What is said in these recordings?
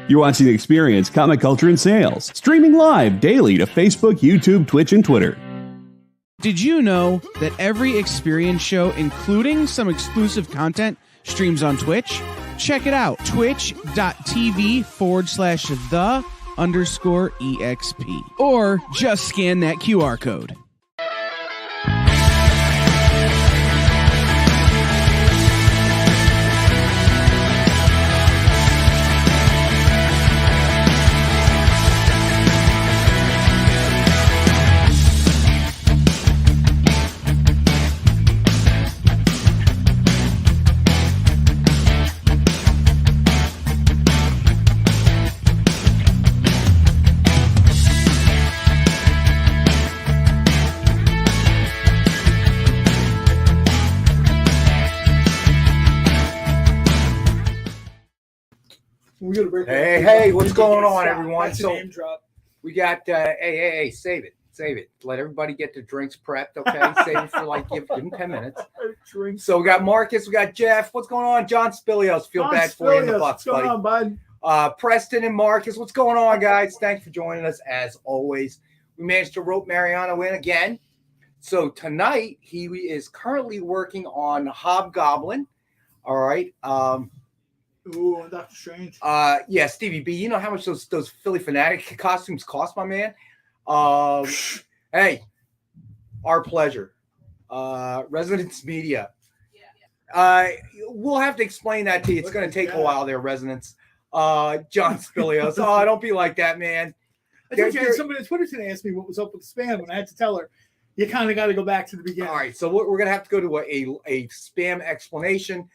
You're watching The Experience, Comic Culture and Sales, streaming live daily to Facebook, YouTube, Twitch, and Twitter. Did you know that every Experience show, including some exclusive content, streams on Twitch? Check it out, twitch.tv/the_EXP. Or just scan that QR code. Hey, what's going on, everyone? So we got, hey, save it. Let everybody get their drinks prepped, okay? Save it for give them 10 minutes. So we got Marcus, we got Jeff. What's going on? John Spilios. Feel bad for you in the Bucks, buddy. What's going on, bud? Preston and Marcus, what's going on, guys? Thanks for joining us, as always. We managed to rope Mariano in again. So tonight, he is currently working on Hobgoblin. All right. Ooh, Doctor Strange. Yeah, Stevie B. You know how much those Philly Fanatic costumes cost, my man? Hey, our pleasure. Resonance Media. We'll have to explain that to you. It's going to take a while there, Resonance. John Spilios. Oh, don't be like that, man. I told you, somebody on Twitter today asked me what was up with spam, and I had to tell her, you kind of got to go back to the beginning. All right, so we're going to have to go to a spam explanation.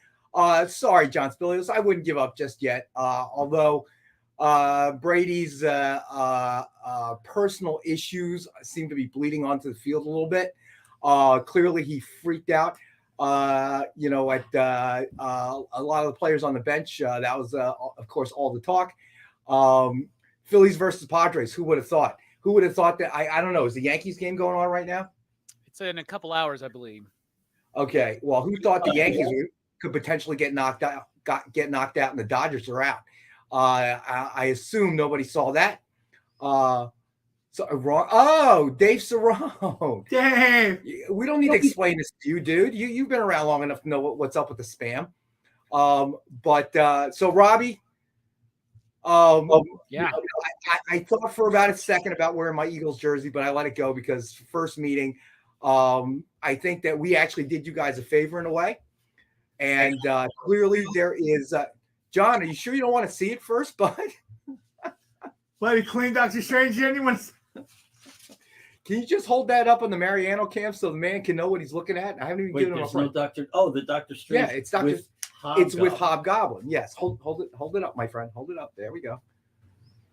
Sorry, John Spilios. I wouldn't give up just yet. Although Brady's personal issues seem to be bleeding onto the field a little bit. Clearly, he freaked out. At a lot of the players on the bench. That was, of course, all the talk. Phillies versus Padres. Who would have thought? Who would have thought that? I don't know. Is the Yankees game going on right now? It's in a couple hours, I believe. Okay. Well, who thought the Yankees could potentially get knocked out, and the Dodgers are out? I assume nobody saw that. Dave Cerrone. Dave. We don't need to explain this to you, dude. You've been around long enough to know what's up with the spam. So Robbie. Yeah. I thought for about a second about wearing my Eagles jersey, but I let it go because first meeting, I think that we actually did you guys a favor in a way. And clearly there is John, are you sure you don't want to see it first, bud? Let me clean Doctor Strange. Anyone's. Can you just hold that up on the Mariano cam so the man can know what he's looking at? I haven't even given him a front. The Doctor Strange. Yeah, it's Doctor. It's with Hobgoblin. Yes, hold it up, my friend. Hold it up. There we go.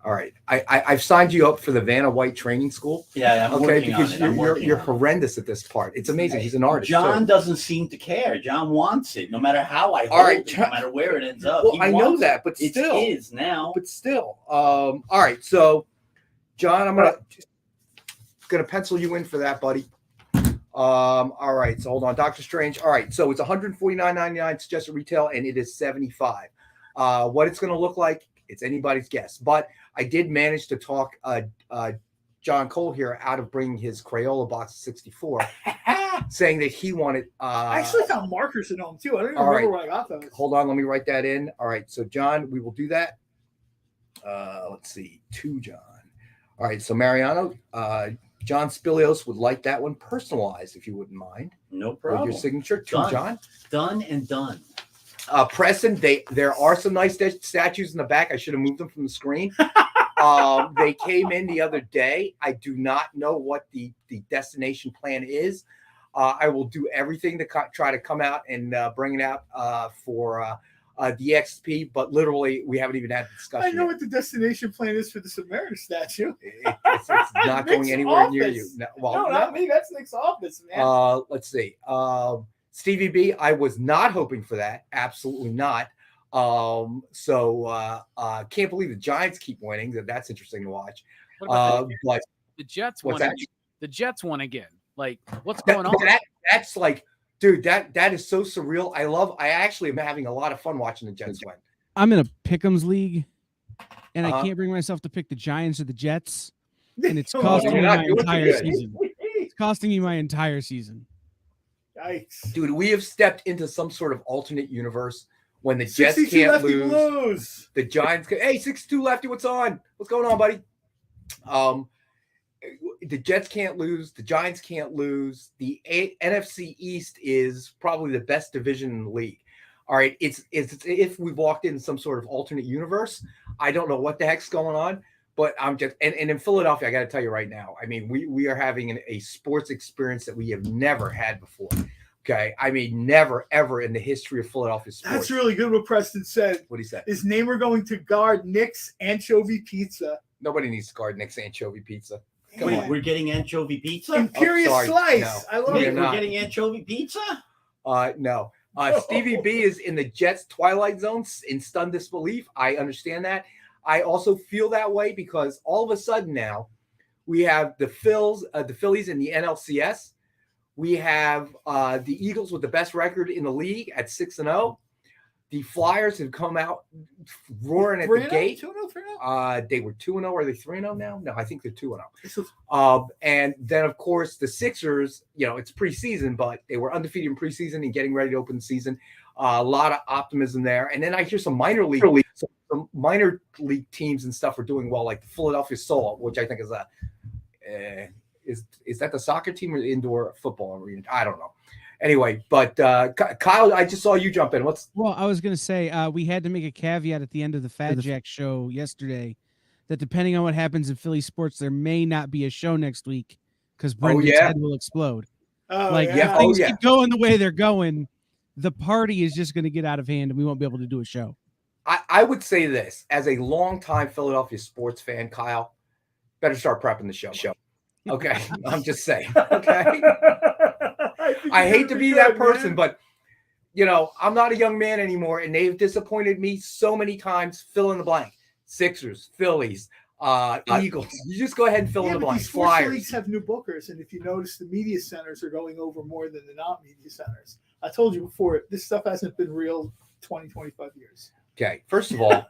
All right, I've signed you up for the Vanna White training school. Yeah, I'm working because on it. You're horrendous at this part. It's amazing. He's an artist. John doesn't seem to care. John wants it, no matter how I hold it, no matter where it ends up. Well, I know that, but still, it is now. But still, all right. So, John, I'm gonna pencil you in for that, buddy. All right. So hold on, Doctor Strange. All right. So it's $149.99 suggested retail, and it is $75. What it's gonna look like, it's anybody's guess. But I did manage to talk John Cole here out of bringing his Crayola box of 64, saying that he wanted. I actually found markers at home too. I don't even remember where I got those. Hold on, let me write that in. All right, so John, we will do that. Let's see, to John. All right, so Mariano, John Spilios would like that one personalized, if you wouldn't mind. No problem. With your signature to Done. John. Done and done. Preston, there are some nice statues in the back. I should have moved them from the screen. They came in the other day. I do not know what the destination plan is. I will do everything to try to come out and bring it out for the XP, but literally we haven't even had the discussion. I know what the destination plan is for the Samaritan statue. It's not going anywhere near you. No, not me. That's Nick's office, man. Let's see. Stevie B, I was not hoping for that. Absolutely not. Can't believe the Giants keep winning. That's interesting to watch. But the Jets won. The Jets won again. Like, what's going on? That's like, dude, that is so surreal. I actually am having a lot of fun watching the Jets win. I'm in a Pick'ems league, and I Uh-huh. can't bring myself to pick the Giants or the Jets, and it's Oh, costing you're me not my doing too entire good. season. It's costing me my entire season. Yikes. Dude, we have stepped into some sort of alternate universe when the Jets 62 can't lefty lose. Blues. The Giants can, hey, 62 lefty, what's on? What's going on, buddy? The Jets can't lose. The Giants can't lose. The NFC East is probably the best division in the league. All right, it's if we walked in some sort of alternate universe. I don't know what the heck's going on, but I'm just and in Philadelphia, I got to tell you right now. I mean, we are having a sports experience that we have never had before. Okay, I mean, never ever in the history of Philadelphia sports. That's really good what Preston said. What he said. His name are going to guard Nick's anchovy pizza. Nobody needs to guard Nick's anchovy pizza. Come Wait, on. we're getting anchovy pizza? Imperious sorry. slice. No. I love We're Nick, it. not. we're getting anchovy pizza? No. Stevie B is in the Jets' twilight zone in stunned disbelief. I understand that. I also feel that way because all of a sudden now we have the Phillies in the NLCS. We have the Eagles with the best record in the league at 6-0. The Flyers have come out roaring at the gate. 2-0, 3-0? They were 2-0. Are they 3-0 now? No, I think they're 2-0. And then, of course, the Sixers, it's preseason, but they were undefeated in preseason and getting ready to open the season. A lot of optimism there. And then I hear some minor league teams and stuff are doing well, like the Philadelphia Soul, which I think is is that the soccer team or the indoor football arena? I don't know. Anyway, but Kyle, I just saw you jump in. Well, I was going to say we had to make a caveat at the end of the Fat Jack show yesterday that depending on what happens in Philly sports, there may not be a show next week because Brendan's head will explode. If things keep going the way they're going, the party is just going to get out of hand and we won't be able to do a show. I would say this as a longtime Philadelphia sports fan, Kyle, better start prepping the show. Okay, I'm just saying. Okay. I hate to be that person, but I'm not a young man anymore, and they've disappointed me so many times. Fill in the blank: Sixers, Phillies, Eagles. You just go ahead and fill in the blank. These sports Flyers. leagues have new bookers, and if you notice, the media centers are going over more than the non-media centers. I told you before, this stuff hasn't been real 20, 25 years. Okay, first of all,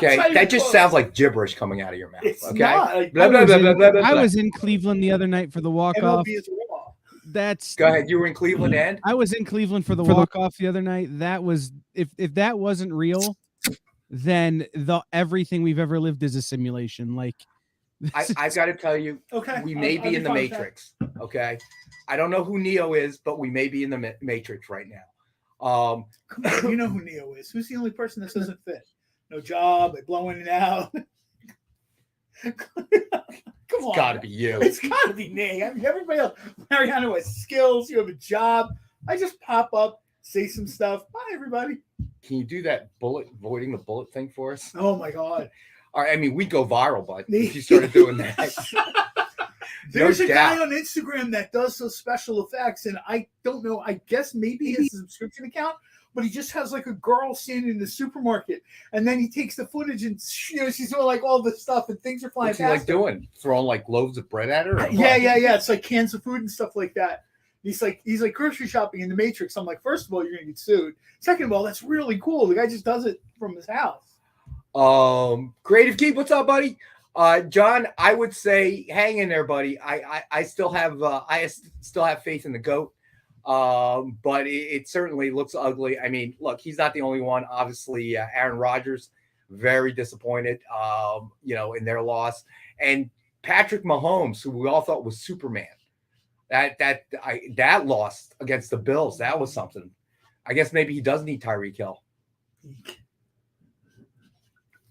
that just sounds like gibberish coming out of your mouth. It's okay, not. Like, I was in Cleveland the other night for the walk-off. MLB is raw. Go ahead. You were in Cleveland, and I was in Cleveland for the walk-off the other night. That was if that wasn't real, then everything we've ever lived is a simulation. Like I got to tell you, we may be in the Matrix. Okay, I don't know who Neo is, but we may be in the Matrix right now. Come on, you know who Neo is. Who's the only person that doesn't fit? No job, they blow in and out. Come on. It's got to be you. It's got to be me. I mean, everybody else, Mariano has skills. You have a job. I just pop up, say some stuff. Bye, everybody. Can you do that avoiding the bullet thing for us? Oh, my God. All right. I mean, we'd go viral, but if you started doing that. There's a guy on Instagram that does those special effects, and I don't know. I guess maybe his subscription account, but he just has like a girl standing in the supermarket, and then he takes the footage and she's doing like all this stuff, and things are flying. What's he like doing? Throwing like loaves of bread at her? Yeah. It's like cans of food and stuff like that. He's like grocery shopping in the Matrix. I'm like, first of all, you're gonna get sued. Second of all, that's really cool. The guy just does it from his house. Creative Keep, what's up, buddy? John, I would say hang in there, buddy. I still have faith in the GOAT. But it certainly looks ugly. I mean, look, he's not the only one. Obviously, Aaron Rodgers, very disappointed, in their loss. And Patrick Mahomes, who we all thought was Superman, that loss against the Bills, that was something. I guess maybe he does need Tyreek Hill.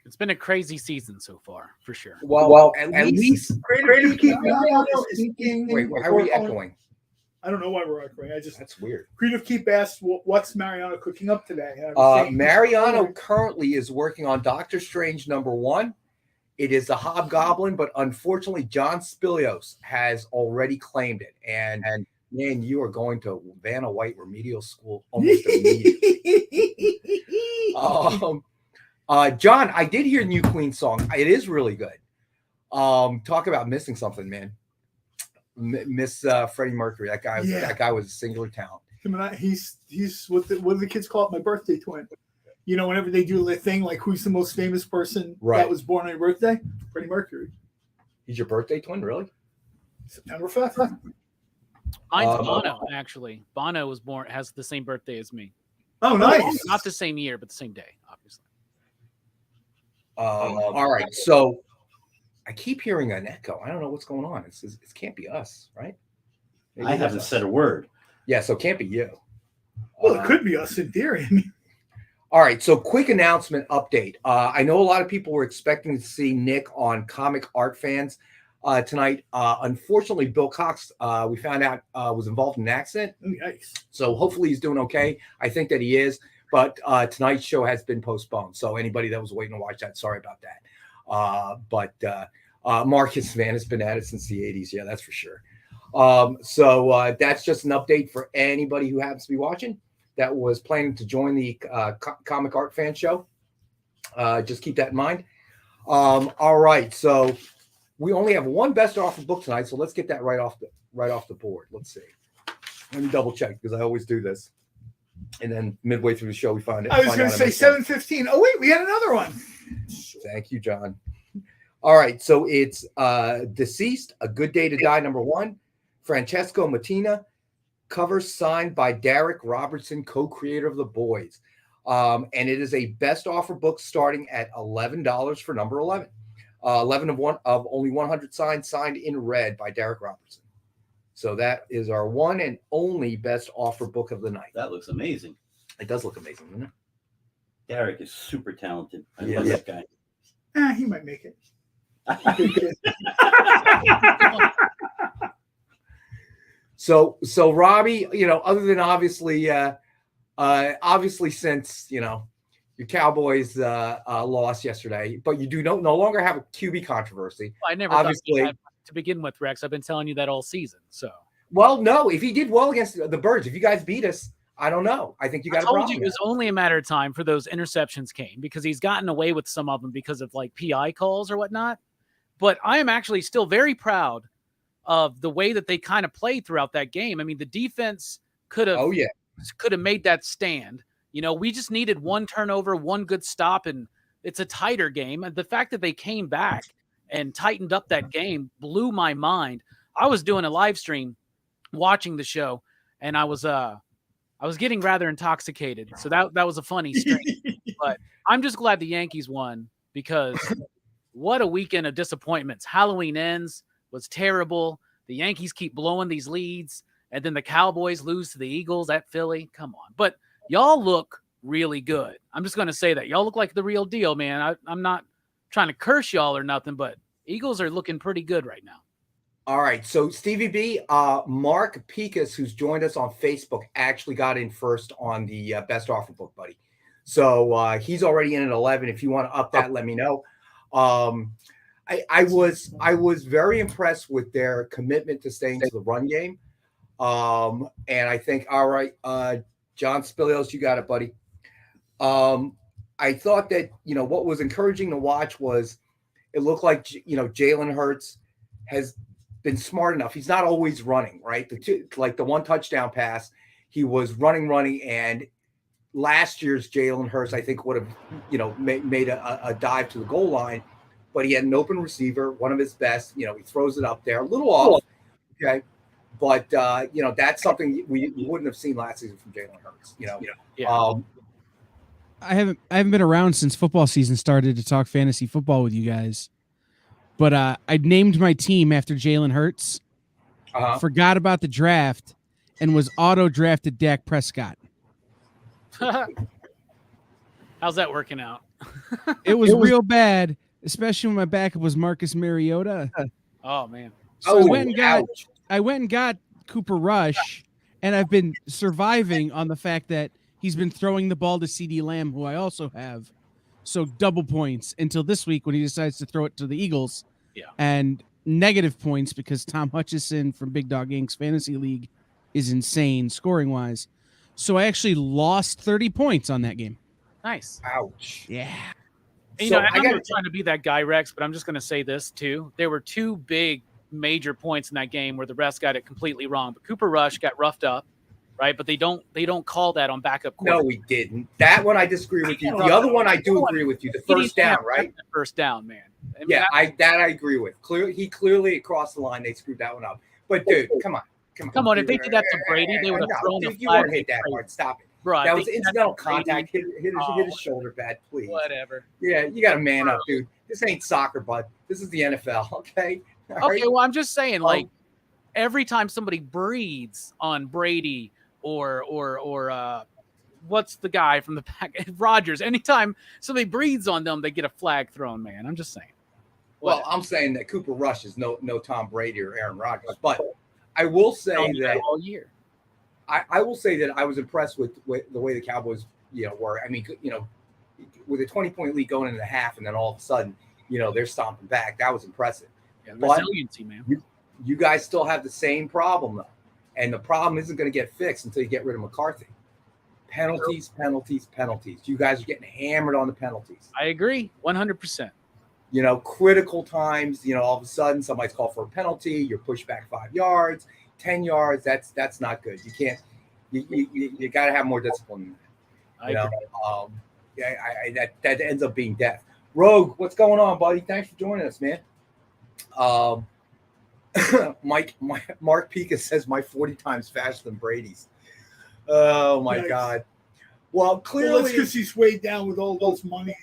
It's been a crazy season so far, for sure. Well, at least Creative Keep. Wait, how are we echoing? I don't know why we're echoing. That's weird. Creative Keep asked, "What's Mariano cooking up today?" Mariano currently is working on Doctor Strange #1. It is a Hobgoblin, but unfortunately, John Spilios has already claimed it. And man, you are going to Vanna White Remedial School almost immediately. John, I did hear New Queen song. It is really good. Talk about missing something, man. Miss Freddie Mercury. That guy was a singular talent. He's what do the kids call it? My birthday twin. You know, whenever they do the thing like who's the most famous person that was born on your birthday, Freddie Mercury. He's your birthday twin, really? September 5th. Mine's Bono, actually. Bono has the same birthday as me. Oh, nice. Not the same year, but the same day, obviously. All right. So I keep hearing an echo. I don't know what's going on. It can't be us, right? Maybe I haven't said a word. Yeah, so it can't be you. Well, it could be us in theory. All right. So quick announcement update. I know a lot of people were expecting to see Nick on Comic Art Fans tonight. Unfortunately, Bill Cox, we found out, was involved in an accident. Nice. So hopefully he's doing okay. I think that he is. But tonight's show has been postponed. So anybody that was waiting to watch that, sorry about that. But Marcus Van has been at it since the 80s. Yeah, that's for sure. So that's just an update for anybody who happens to be watching that was planning to join the Comic Art Fan Show. Just keep that in mind. All right. So we only have one best offer book tonight. So let's get that right off the board. Let's see. Let me double check because I always do this. And then midway through the show, we find it. I was going to say 7:15. Oh, wait, we had another one. Thank you, John. All right. So it's Deceased, A Good Day to Die, #1. Francesco Mattina. Cover signed by Derek Robertson, co-creator of The Boys. And it is a best offer book starting at $11 for number 11. 11 of only 100 signed in red by Derek Robertson. So that is our one and only best offer book of the night. That looks amazing. It does look amazing, doesn't it? Derek is super talented. I love that guy. He might make it. So Robbie, other than obviously since your Cowboys lost yesterday, but you do no longer have a QB controversy. Well, I never obviously thought to begin with, Rex. I've been telling you that all season. So well, no, if he did well against the Birds, if you guys beat us, I don't know. I think you got a problem. I told you it was only a matter of time for those interceptions came because he's gotten away with some of them because of like PI calls or whatnot. But I am actually still very proud of the way that they kind of played throughout that game. I mean, the defense could have made that stand. We just needed one turnover, one good stop, and it's a tighter game. And the fact that they came back and tightened up that game blew my mind. I was doing a live stream watching the show, and I was getting rather intoxicated. So that was a funny stream. But I'm just glad the Yankees won because what a weekend of disappointments. Halloween Ends was terrible. The Yankees keep blowing these leads, and then the Cowboys lose to the Eagles at Philly. Come on. But y'all look really good. I'm just going to say that. Y'all look like the real deal, man. I'm not trying to curse y'all or nothing, but Eagles are looking pretty good right now. All right. So Stevie B, Mark Pikas, who's joined us on Facebook, actually got in first on the best offer book, buddy. So he's already in at 11. If you want to up that, let me know. I was very impressed with their commitment to staying to the run game. And I think, all right, John Spilios, you got it, buddy. I thought that, what was encouraging to watch was it looked like, Jalen Hurts has been smart enough. He's not always running, right? The one touchdown pass, he was running. And last year's Jalen Hurts, I think, would have, made a dive to the goal line. But he had an open receiver, one of his best. He throws it up there, a little off, okay. But that's something we wouldn't have seen last season from Jalen Hurts. I haven't been around since football season started to talk fantasy football with you guys, but I named my team after Jalen Hurts. Forgot about the draft, and was auto drafted Dak Prescott. How's that working out? It was real bad. Especially when my backup was Marcus Mariota. Oh man! So I went and got Cooper Rush, and I've been surviving on the fact that he's been throwing the ball to CeeDee Lamb, who I also have. So double points until this week when he decides to throw it to the Eagles. Yeah. And negative points because Tom Hutchison from Big Dog Inc.'s Fantasy League is insane scoring wise. So I actually lost 30 points on that game. Nice. Ouch. Yeah. I'm not trying to be that guy, Rex, but I'm just going to say this, too. There were two big major points in that game where the rest got it completely wrong. But Cooper Rush got roughed up, right? But they don't call that on backup quarterback. No, we didn't. That one I disagree with you. The other one I do agree with you. The first down, right? The first down, man. I mean, I agree with. He clearly across the line they screwed that one up. But dude, come on. If they did that to Brady, they would have thrown a flag. You won't hit that hard. Stop it. Bro, that was incidental contact. Hit his shoulder bad, please. Whatever. Yeah, you got to man up, dude. This ain't soccer, bud. This is the NFL, okay? Okay, well, I'm just saying, like, every time somebody breathes on Brady or what's the guy from the pack? Rodgers. Anytime somebody breathes on them, they get a flag thrown, man. I'm just saying. Well, I'm saying that Cooper Rush is no Tom Brady or Aaron Rodgers, but I will say that all year. I will say that I was impressed with the way the Cowboys, were. I mean, with a 20-point lead going into the half, and then all of a sudden, they're stomping back. That was impressive. Yeah, resiliency, man. You guys still have the same problem, though. And the problem isn't going to get fixed until you get rid of McCarthy. Penalties. You guys are getting hammered on the penalties. I agree, 100%. Critical times, all of a sudden somebody's called for a penalty, you're pushed back 5 yards, 10 yards. That's not good. You can't, you got to have more discipline than that. That ends up being death. Rogue, what's going on, buddy? Thanks for joining us, man. Mark Pika says my 40 times faster than Brady's. Oh my God. Well, clearly that's because he's weighed down with all that money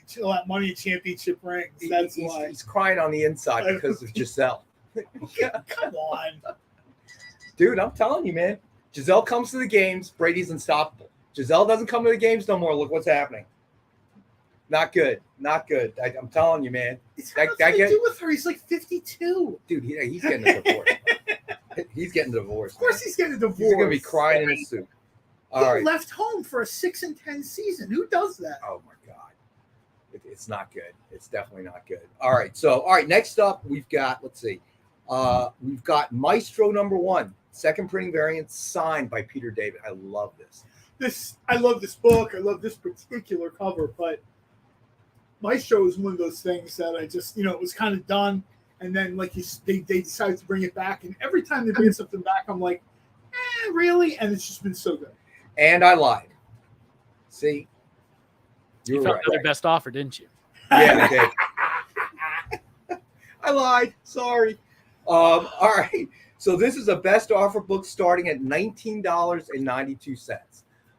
and championship rings. That's why he's crying on the inside because of Giselle. Come on, dude. I'm telling you, man. Giselle comes to the games. Brady's unstoppable. Giselle doesn't come to the games no more. Look what's happening. Not good. I'm telling you, man. What do with her? He's like 52. Dude, he's getting a divorce. He's getting a divorce. Of course, he's getting a divorce. He's gonna be crying in his suit. He left home for a 6-10 season. Who does that? Oh my God, it's not good. It's definitely not good. All right. Next up, we've got. Let's see. We've got Maestro #1, second printing variant, signed by Peter David. I love this. I love this book. I love this particular cover, but Maestro is one of those things that I just, it was kind of done, and then they decided to bring it back, and every time they bring something back, I'm like, really? And it's just been so good. And I lied. See? You felt their best offer, didn't you? Yeah, I did. I lied. Sorry. All right. So this is a best offer book starting at $19.92.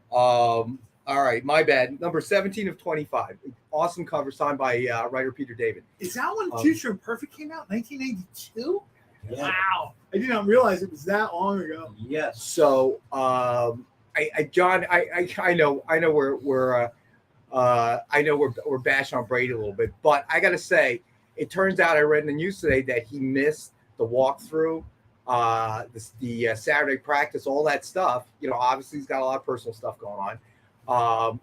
All right. My bad. Number 17 of 25. Awesome cover signed by writer Peter David. Is that when Future Imperfect came out? 1982? Yeah. Wow. I did not realize it was that long ago. Yes. So, John, I know we're bashing on Brady a little bit, but I got to say, it turns out I read in the news today that he missed the walkthrough, the Saturday practice, all that stuff. Obviously he's got a lot of personal stuff going on.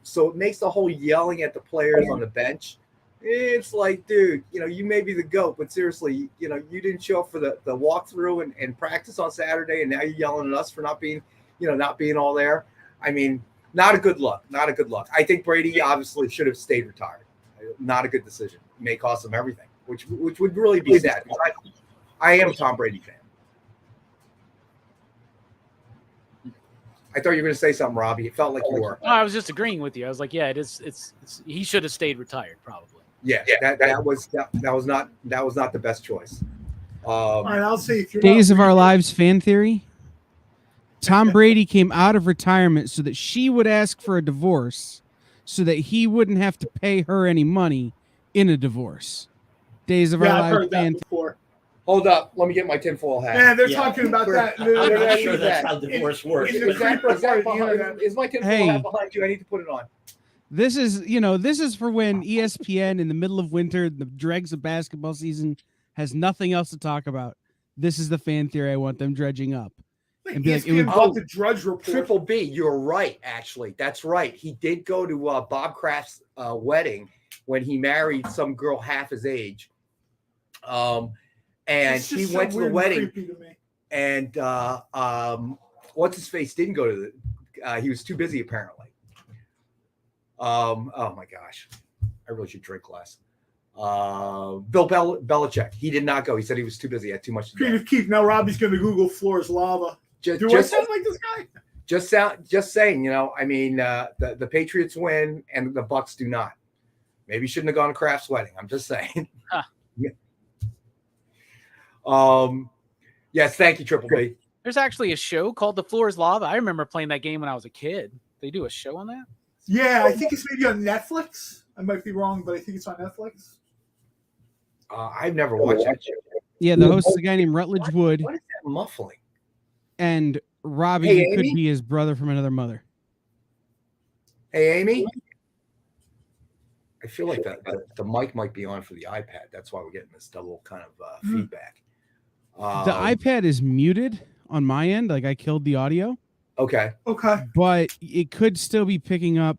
So it makes the whole yelling at the players on the bench. It's like, dude, you may be the GOAT, but seriously, you didn't show up for the walkthrough and practice on Saturday, and now you're yelling at us for not being all there. I mean, not a good look. I think Brady obviously should have stayed retired. Not a good decision. It may cost him everything, which would really be sad. I am a Tom Brady fan. I thought you were going to say something, Robbie. It felt like you were. No, I was just agreeing with you. I was like, yeah, it's he should have stayed retired, probably. Yeah, that was not the best choice. All right, I'll say if you're Days of Our Lives fan theory. Tom Brady came out of retirement so that she would ask for a divorce, so that he wouldn't have to pay her any money in a divorce. Days of Our Lives. I've heard that before. Hold up, let me get my tinfoil hat. Yeah, they're talking about that. I'm not sure that's how divorce works. Is my tinfoil hat behind you? I need to put it on. This is for when ESPN in the middle of winter, the dregs of basketball season, has nothing else to talk about. This is the fan theory I want them dredging up. And be like, it was the Drudge Report. Triple B, you're right, actually. That's right. He did go to Bob Kraft's wedding when he married some girl half his age. And he went to the wedding, and what's his face didn't go to the. He was too busy apparently. Oh my gosh, I really should drink less. Bill Belichick, he did not go. He said he was too busy. He had too much to do. Keith, now Robbie's going to Google floor is lava. Do I sound like this guy? Just saying, I mean, the Patriots win and the Bucks do not. Maybe shouldn't have gone to Kraft's wedding. I'm just saying. Huh. Yes, thank you, Triple B. There's actually a show called The Floor is Lava. I remember playing that game when I was a kid. They do a show on that? Yeah, I think it's maybe on Netflix. I might be wrong, but I think it's on Netflix. I've never watched that show. Yeah, the host is a guy named Rutledge Wood. What is that muffling? And Robbie could be his brother from another mother. Hey, Amy. I feel like the mic might be on for the iPad. That's why we're getting this double kind of feedback. The iPad is muted on my end. Like I killed the audio. Okay. But it could still be picking up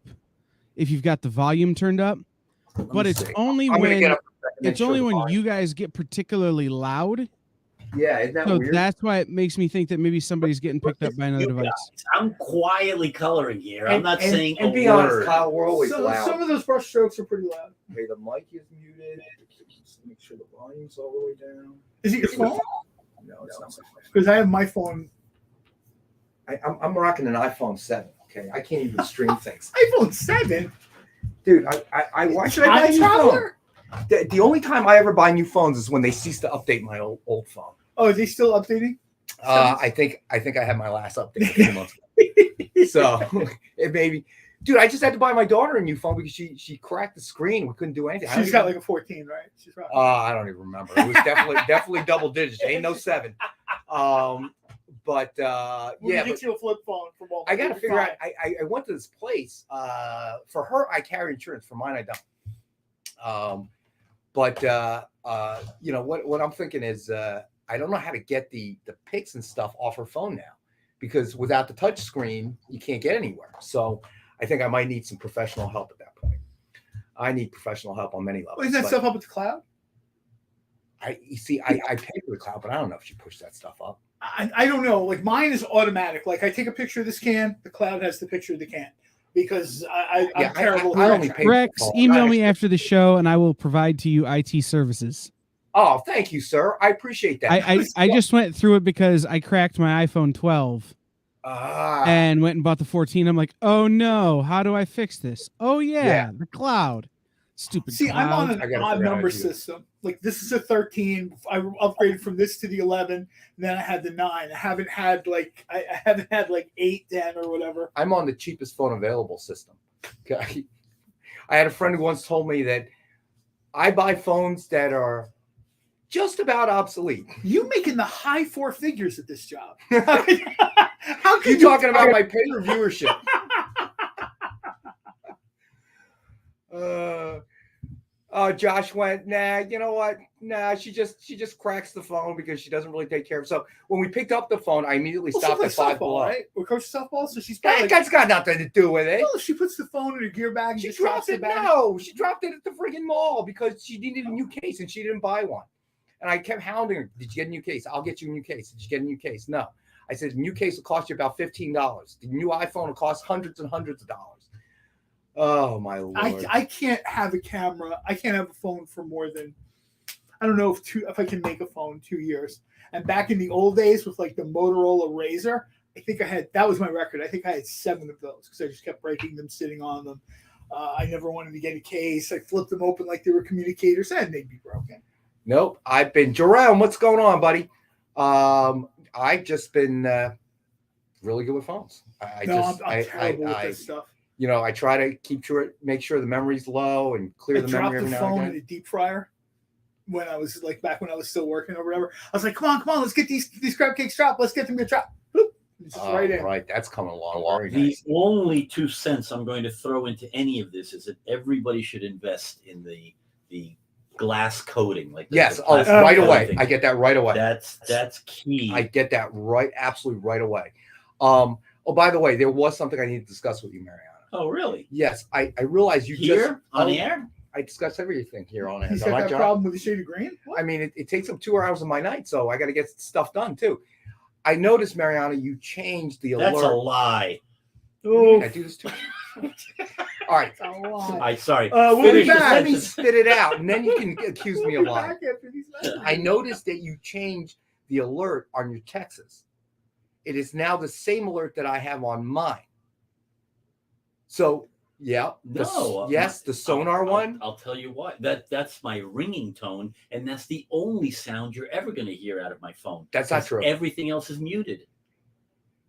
if you've got the volume turned up. But it's only when you guys get particularly loud. Yeah, isn't that weird? That's why it makes me think that maybe somebody's getting picked up by another device. I'm quietly coloring here. I'm not saying and be honest, Kyle, we're always loud. Some of those brush strokes are pretty loud. Okay, the mic is muted. Make sure the volume's all the way down. Is it your phone? No, it's not. Because I have my phone. I'm rocking an iPhone 7. Okay, I can't even stream things. iPhone 7, dude. Why should I buy a new phone? The only time I ever buy new phones is when they cease to update my old phone. Oh, are they still updating? I think I had my last update a few months ago. So it maybe, dude. I just had to buy my daughter a new phone because she cracked the screen. We couldn't do anything. She's got like a 14, right? She's right. I don't even remember. It was definitely double digits. Ain't no 7. But yeah, get you a flip phone from Walmart. I got to figure out. I went to this place. For her, I carry insurance. For mine, I don't. But what I'm thinking is I don't know how to get the pics and stuff off her phone now, because without the touch screen, you can't get anywhere. So I think I might need some professional help at that point. I need professional help on many levels. Well, is that stuff up at the cloud? I pay for the cloud, but I don't know if she pushed that stuff up. I don't know. Like mine is automatic. Like I take a picture of this can, the cloud has the picture of the can. Because I'm terrible. Rex, email me after the show, and I will provide to you IT services. Oh, thank you, sir. I appreciate that. I just went through it because I cracked my iPhone 12 and went and bought the 14. I'm like, oh no, how do I fix this? Oh yeah. The cloud. Stupid. See, cloud. I'm on an odd number system. Like this is a 13. I upgraded from this to the 11, and then I had the 9. I haven't had like 8, 10, or whatever. I'm on the cheapest phone available system. Okay. I had a friend who once told me that I buy phones that are just about obsolete. You making the high 4 figures at this job? How can you talking about my paid viewership? Josh went, nah, you know what? Nah, she just cracks the phone because she doesn't really take care of it. So when we picked up the phone, I immediately stopped at 5 below. Right? We're coaching softball, so she's that's got nothing to do with it. Well, she puts the phone in her gear bag. She dropped it. No, she dropped it at the friggin' mall because she needed a new case and she didn't buy one. And I kept hounding her. Did you get a new case? I'll get you a new case. Did you get a new case? No. I said, a new case will cost you about $15. The new iPhone will cost hundreds and hundreds of dollars. Oh my Lord! I can't have a camera. I can't have a phone for more than, I don't know if I can make a phone 2 years. And back in the old days with like the Motorola Razr, I think that was my record. I think I had 7 of those because I just kept breaking them, sitting on them. I never wanted to get a case. I flipped them open like they were communicators, and they'd be broken. Nope. I've been Jerome. What's going on, buddy? I've just been really good with phones. I'm terrible with this stuff. You know, I try to make sure the memory's low and clear the memory every now and again. I dropped the phone in a deep fryer when I was back when I was still working or whatever. I was like, come on, let's get these crab cakes dropped. Let's get them to drop. Just right in. Right, that's coming along. The only 2 cents I'm going to throw into any of this is that everybody should invest in the glass coating. Like right away. I get that right away. That's key. I get that absolutely right away. Oh, by the way, there was something I need to discuss with you, Mariana. Oh, really? Yes, I realize you here on the air. I discuss everything here on air. He's got that problem with the shade of green. What? I mean, it takes up 2 hours of my night, so I got to get stuff done too. I noticed, Mariana, you changed the alert. That's a lie. Oh, I do this too. All right. Sorry. We'll be back. Let me spit it out, and then you can accuse me of lying. I noticed that you changed the alert on your texts. it is now the same alert that I have on mine. So, yeah. The sonar one. I'll tell you what. That's my ringing tone, and that's the only sound you're ever going to hear out of my phone. That's not true. Everything else is muted.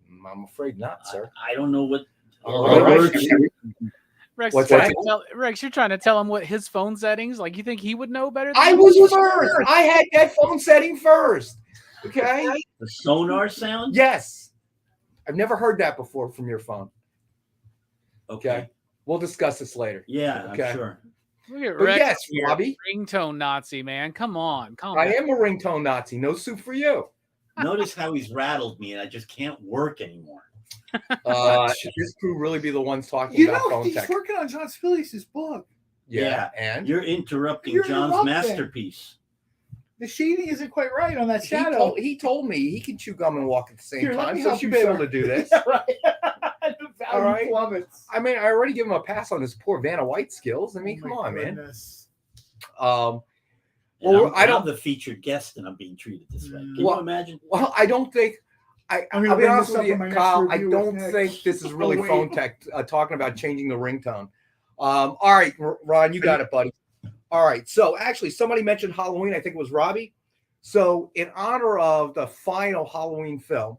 I'm afraid not, sir. I don't know what. Rex, Rex, you're trying to tell him what his phone settings? Like, you think he would know better than I was first. I had that phone setting first. Okay. The sonar sound? Yes. I've never heard that before from your phone. Okay. We'll discuss this later. Yeah, okay. I'm sure. Look at but Rex, yes, Robbie. Ringtone Nazi, man. Come on. I am a ringtone Nazi. No soup for you. Notice how he's rattled me, and I just can't work anymore. This crew really be the ones talking about phone tech. He's working on John Spillies' book. Yeah, and you're interrupting John's masterpiece. The shading isn't quite right on that shadow. He told me he can chew gum and walk at the same time, so she'll be able to do this. Yeah, right. All right. Plummets. I mean, I already give him a pass on his poor Vanna White skills. I mean, come on, goodness. Man. Well, I'm the featured guest, and I'm being treated this way. Can you imagine? Well, I don't think. I'll be honest with you, Kyle. I don't think this is really phone tech talking about changing the ringtone. All right, Ron, you got it, buddy. All right. So actually, somebody mentioned Halloween. I think it was Robbie. So in honor of the final Halloween film,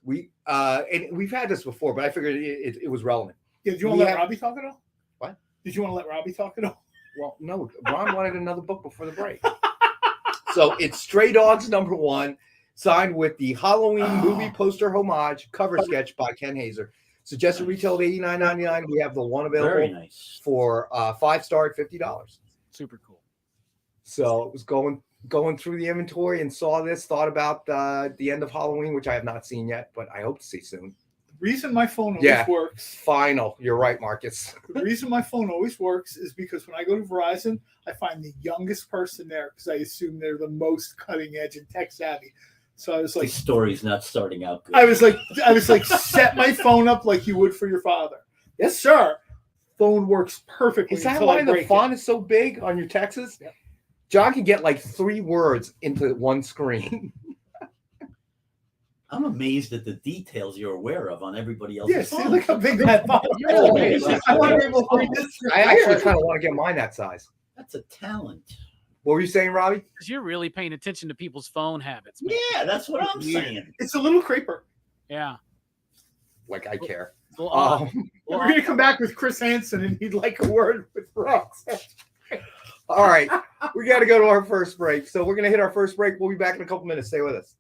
and we've had this before, but I figured it was relevant. Yeah, did you want to let Robbie talk at all? What? Did you want to let Robbie talk at all? Well, no. Ron wanted another book before the break. So it's Stray Dogs #1. Signed with the Halloween movie poster homage cover sketch by Ken Hazer. Suggested retail of $89.99. We have the one available for 5-star at $50. Super cool. So it was going through the inventory and saw this. Thought about the end of Halloween, which I have not seen yet, but I hope to see soon. The reason my phone always works. Final. You're right, Marcus. The reason my phone always works is because when I go to Verizon, I find the youngest person there because I assume they're the most cutting edge and tech savvy. So I was like, the story's not starting out good. I was like, set my phone up like you would for your father. Yes, sir. Phone works perfectly. Is that why the font is so big on your texts? Yep. John can get like 3 words into one screen. I'm amazed at the details you're aware of on everybody else's. Yeah, see, look how big that font is. I actually kind of want to get mine that size. That's a talent. What were you saying, Robbie? Because you're really paying attention to people's phone habits. Man. Yeah, that's what I'm saying. It's a little creeper. Yeah. Like I care. We're going to come back with Chris Hansen, and he'd like a word with Rox. All right. We got to go to our first break. So we're going to hit our first break. We'll be back in a couple minutes. Stay with us.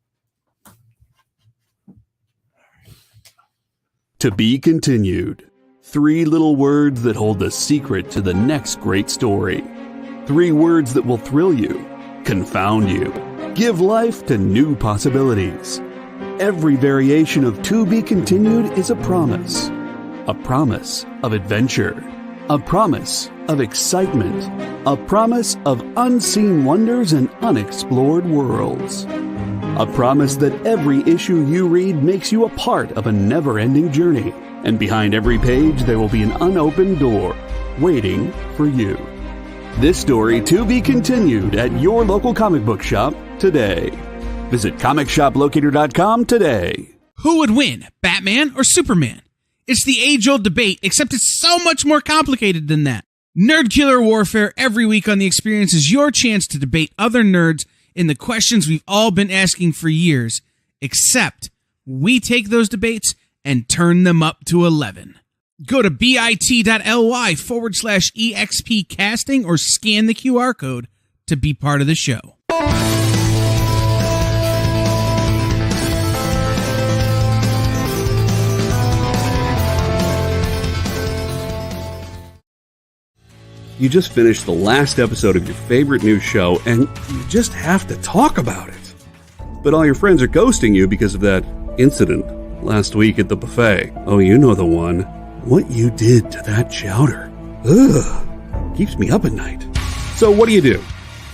To be continued. 3 little words that hold the secret to the next great story. 3 words that will thrill you, confound you, give life to new possibilities. Every variation of To Be Continued is a promise of adventure, a promise of excitement, a promise of unseen wonders and unexplored worlds. A promise that every issue you read makes you a part of a never-ending journey, and behind every page there will be an unopened door waiting for you. This story to be continued at your local comic book shop today. Visit comicshoplocator.com today. Who would win, Batman or Superman? It's the age-old debate, except it's so much more complicated than that. Nerd Killer Warfare every week on The Experience is your chance to debate other nerds in the questions we've all been asking for years, except we take those debates and turn them up to 11. Go to bit.ly/EXP casting or scan the QR code to be part of the show. You just finished the last episode of your favorite new show and you just have to talk about it. But all your friends are ghosting you because of that incident last week at the buffet. Oh, you know the one. What you did to that chowder. Ugh. Keeps me up at night. So what do?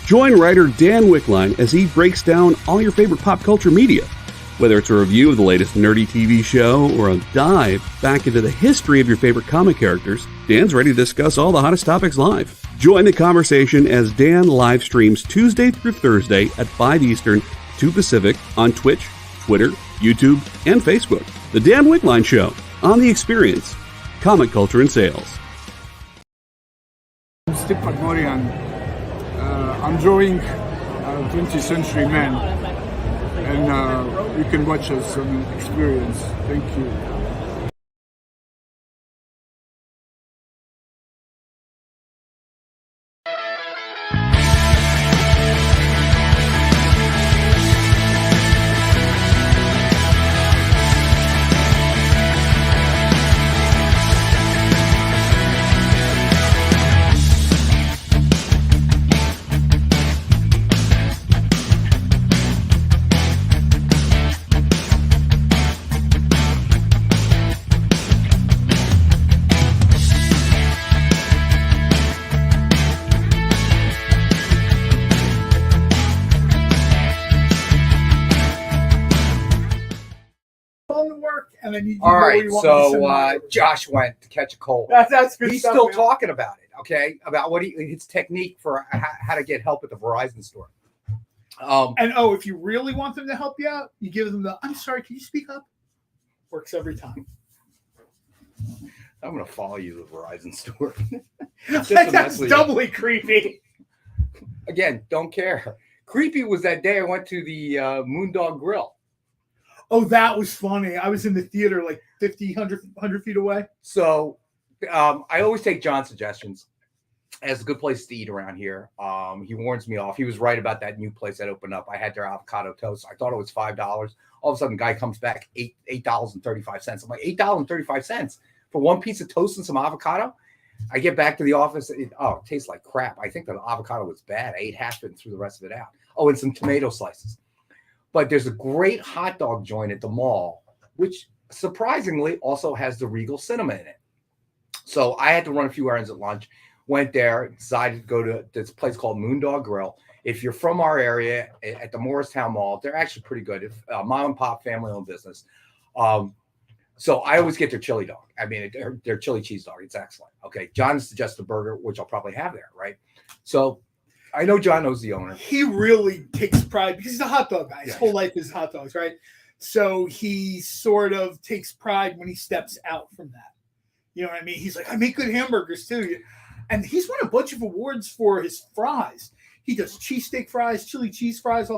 Join writer Dan Wickline as he breaks down all your favorite pop culture media. Whether it's a review of the latest nerdy TV show or a dive back into the history of your favorite comic characters, Dan's ready to discuss all the hottest topics live. Join the conversation as Dan live streams Tuesday through Thursday at 5 Eastern, 2 Pacific on Twitch, Twitter, YouTube, and Facebook. The Dan Wigline Show on The Experience. Comic culture and sales. I'm Steve Padmorian. I'm drawing 20th Century Man, and you can watch us on Experience. Thank you. And then all right, so Josh went to catch a cold. That's good. He's stuff, still man. talking about it, okay? About what his technique for how to get help at the Verizon store. If you really want them to help you out, you give them the "I'm sorry, can you speak up?" Works every time. I'm gonna follow you to the Verizon store. That's doubly creepy. Again, don't care. Creepy was that day I went to the Moondog Grill. Oh, that was funny. I was in the theater like 50, 100 feet away. So I always take John's suggestions as a good place to eat around here. He warns me off. He was right about that new place that opened up. I had their avocado toast. I thought it was $5. All of a sudden, the guy comes back, $8.35. I'm like, $8.35 for one piece of toast and some avocado? I get back to the office. It tastes like crap. I think the avocado was bad. I ate half of it and threw the rest of it out. Oh, and some tomato slices. But there's a great hot dog joint at the mall, which surprisingly also has the Regal Cinema in it. So I had to run a few errands at lunch, went there, decided to go to this place called Moondog Grill. If you're from our area at the Morristown Mall, they're actually pretty good. If mom and pop family-owned business. So I always get their chili dog. I mean, their chili cheese dog. It's excellent. Okay, John suggests the burger, which I'll probably have there, right? So I know John knows the owner. He really takes pride because he's a hot dog guy. His whole life is hot dogs, right? So he sort of takes pride when he steps out from that. You know what I mean? He's like, I make good hamburgers too. And he's won a bunch of awards for his fries. He does cheesesteak fries, chili cheese fries.